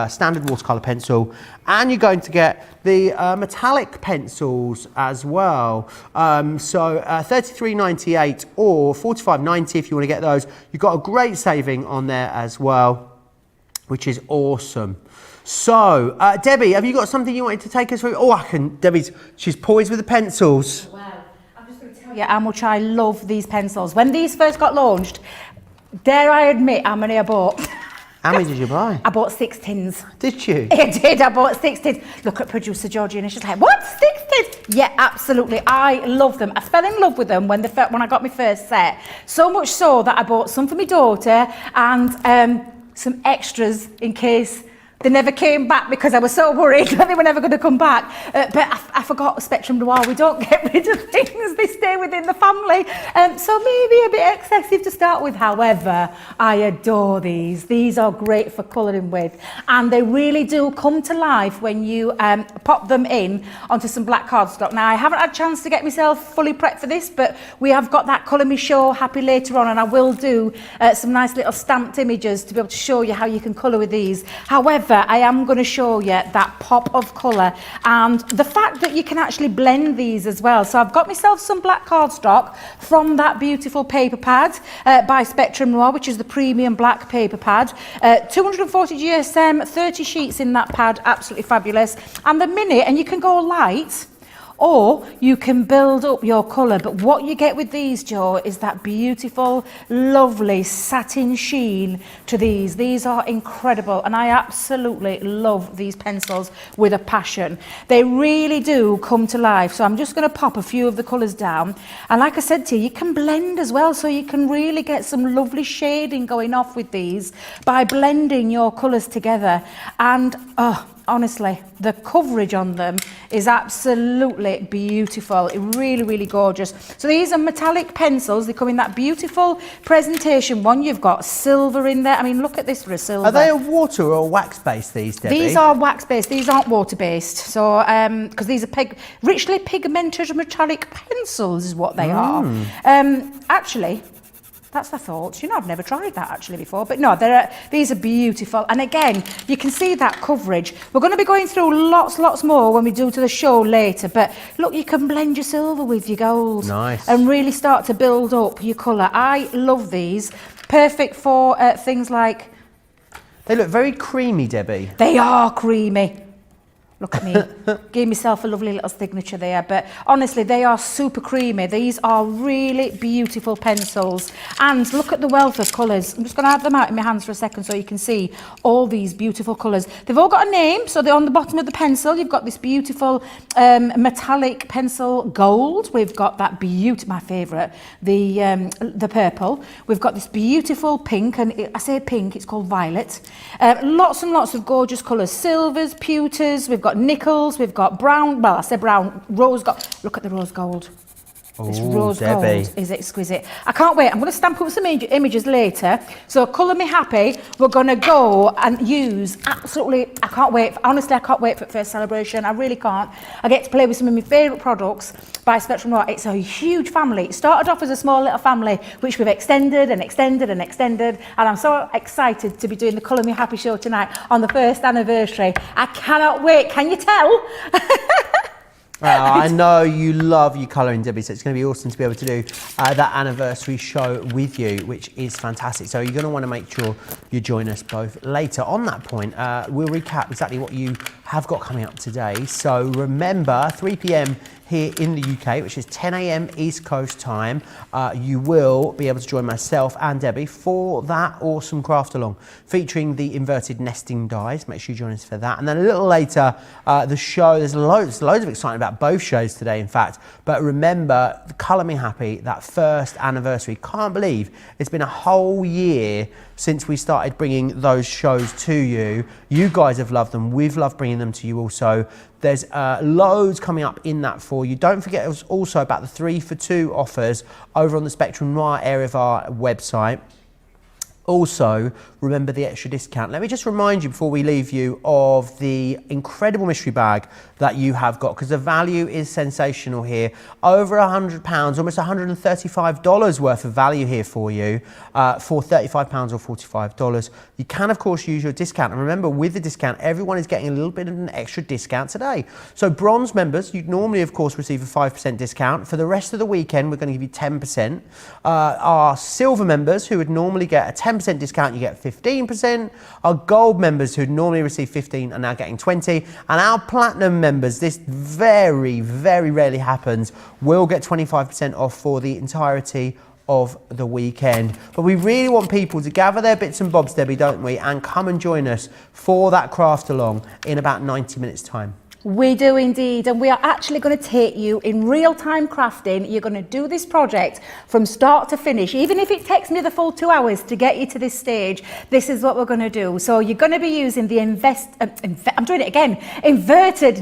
standard watercolour pencil. And you're going to get the metallic pencils as well. So $33.98 or $45.90 if you want to get those. You've got a great saving on there as well, which is awesome. So, Debbie, have you got something you wanted to take us through? Oh, she's poised with the pencils. Well, I'm just going to tell you how much I love these pencils. When these first got launched, dare I admit how many I bought? How many did you buy? I bought 6 tins. Did you? I did, I bought 6 tins. Look at producer Georgie and she's like, what, 6 tins? Yeah, absolutely, I love them. I fell in love with them when I got my first set. So much so that I bought some for my daughter and some extras in case they never came back because I was so worried that they were never going to come back. But I forgot Spectrum Noir. We don't get rid of things. They stay within the family. So maybe a bit excessive to start with. However, I adore these. These are great for colouring with. And they really do come to life when you pop them in onto some black cardstock. Now, I haven't had a chance to get myself fully prepped for this, but we have got that Colour Me Show happy later on. And I will do some nice little stamped images to be able to show you how you can colour with these. However, I am going to show you that pop of colour and the fact that you can actually blend these as well. So I've got myself some black cardstock from that beautiful paper pad by Spectrum Noir, which is the premium black paper pad. 240 GSM, 30 sheets in that pad, absolutely fabulous. And the minute, and you can go light, or you can build up your colour. But what you get with these, Joe, is that beautiful, lovely satin sheen to these. These are incredible, and I absolutely love these pencils with a passion. They really do come to life. So I'm just going to pop a few of the colours down. And like I said to you, you can blend as well, so you can really get some lovely shading going off with these by blending your colours together. And honestly, the coverage on them is absolutely beautiful. Really, really gorgeous. So these are metallic pencils. They come in that beautiful presentation one. You've got silver in there. I mean, look at this for a silver. Are they a water or a wax based, these, Debbie? These are wax-based. These aren't water-based. So, because these are richly pigmented metallic pencils is what they are. Actually, that's the thought. You know, I've never tried that actually before, but no, these are beautiful. And again, you can see that coverage. We're going to be going through lots more when we do to the show later, but look, you can blend your silver with your gold. Nice. And really start to build up your colour. I love these. Perfect for things like... They look very creamy, Debbie. They are creamy. Look at me. Gave myself a lovely little signature there. But honestly, they are super creamy. These are really beautiful pencils. And look at the wealth of colours. I'm just going to have them out in my hands for a second so you can see all these beautiful colours. They've all got a name. So they're on the bottom of the pencil. You've got this beautiful metallic pencil gold. We've got that beautiful, my favourite, the purple. We've got this beautiful pink. And I say pink, it's called violet. Lots and lots of gorgeous colours. Silvers, pewters. We've got nickels, we've got brown, well, I said brown, rose gold. Look at the rose gold. This Ooh, rose Debbie. gold is exquisite. I can't wait. I'm going to stamp up some images later. So Colour Me Happy, we're going to go and use absolutely, I can't wait. Honestly, I can't wait for the first celebration. I really can't. I get to play with some of my favourite products by Spectrum Noir. It's a huge family. It started off as a small little family, which we've extended and extended and extended. And I'm so excited to be doing the Colour Me Happy show tonight on the first anniversary. I cannot wait. Can you tell? I know you love your colouring, Debbie, so it's going to be awesome to be able to do that anniversary show with you, which is fantastic. So you're going to want to make sure you join us both later. On that point, we'll recap exactly what you have got coming up today. So remember, 3 p.m. here in the UK, which is 10 a.m. East Coast time, you will be able to join myself and Debbie for that awesome craft along featuring the inverted nesting dies. Make sure you join us for that. And then a little later, the show, there's loads of excitement about both shows today, in fact. But remember, Colour Me Happy, that first anniversary. Can't believe it's been a whole year since we started bringing those shows to you. You guys have loved them. We've loved bringing them to you also. There's loads coming up in that for you. Don't forget also about the 3 for 2 offers over on the Spectrum Noir area of our website. Also, remember the extra discount. Let me just remind you before we leave you of the incredible mystery bag that you have got, because the value is sensational here. Over £100, almost $135 worth of value here for you for £35 or $45. You can, of course, use your discount. And remember, with the discount, everyone is getting a little bit of an extra discount today. So bronze members, you'd normally, of course, receive a 5% discount. For the rest of the weekend, we're going to give you 10%. Our silver members, who would normally get a 10% discount, you get 15%. Our gold members, who normally receive 15, are now getting 20. And our platinum members, this very, very rarely happens, will get 25% off for the entirety of the weekend. But we really want people to gather their bits and bobs, Debbie, don't we? And come and join us for that craft along in about 90 minutes time. We do indeed, and we are actually going to take you in real-time crafting. You're going to do this project from start to finish. Even if it takes me the full 2 hours to get you to this stage, this is what we're going to do. So you're going to be using the inverted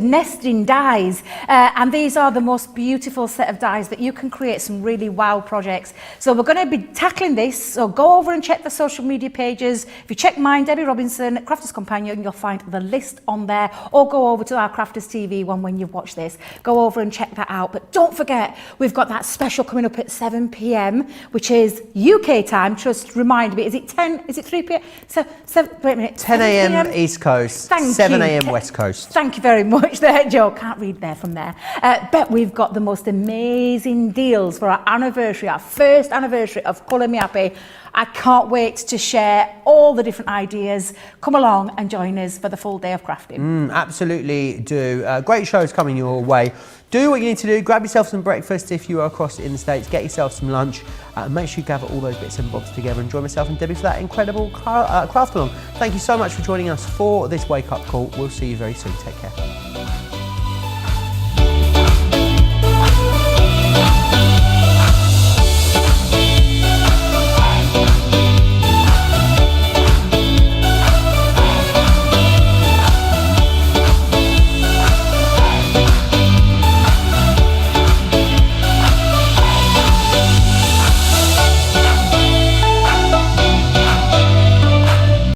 nesting dies, and these are the most beautiful set of dies that you can create some really wow projects. So we're going to be tackling this, so go over and check the social media pages. If you check mine, Debbie Robinson, Crafters Companion, you'll find the list on there, or go over to our Crafters TV one when you've watched this. Go over and check that out. But don't forget, we've got that special coming up at 7 p.m, which is UK time. Just remind me, is it 10? Is it 3 p.m? So, wait a minute. 10 a.m. East Coast, 7 a.m. West Coast. Thank you very much there, Joe. Can't read there from there. But we've got the most amazing deals for our anniversary, our first anniversary of Colour Me Happy. I can't wait to share all the different ideas. Come along and join us for the full day of crafting. Absolutely do. Great shows coming your way. Do what you need to do. Grab yourself some breakfast if you are across in the States. Get yourself some lunch. Make sure you gather all those bits and bobs together and join myself and Debbie for that incredible craft along. Thank you so much for joining us for this wake up call. We'll see you very soon. Take care.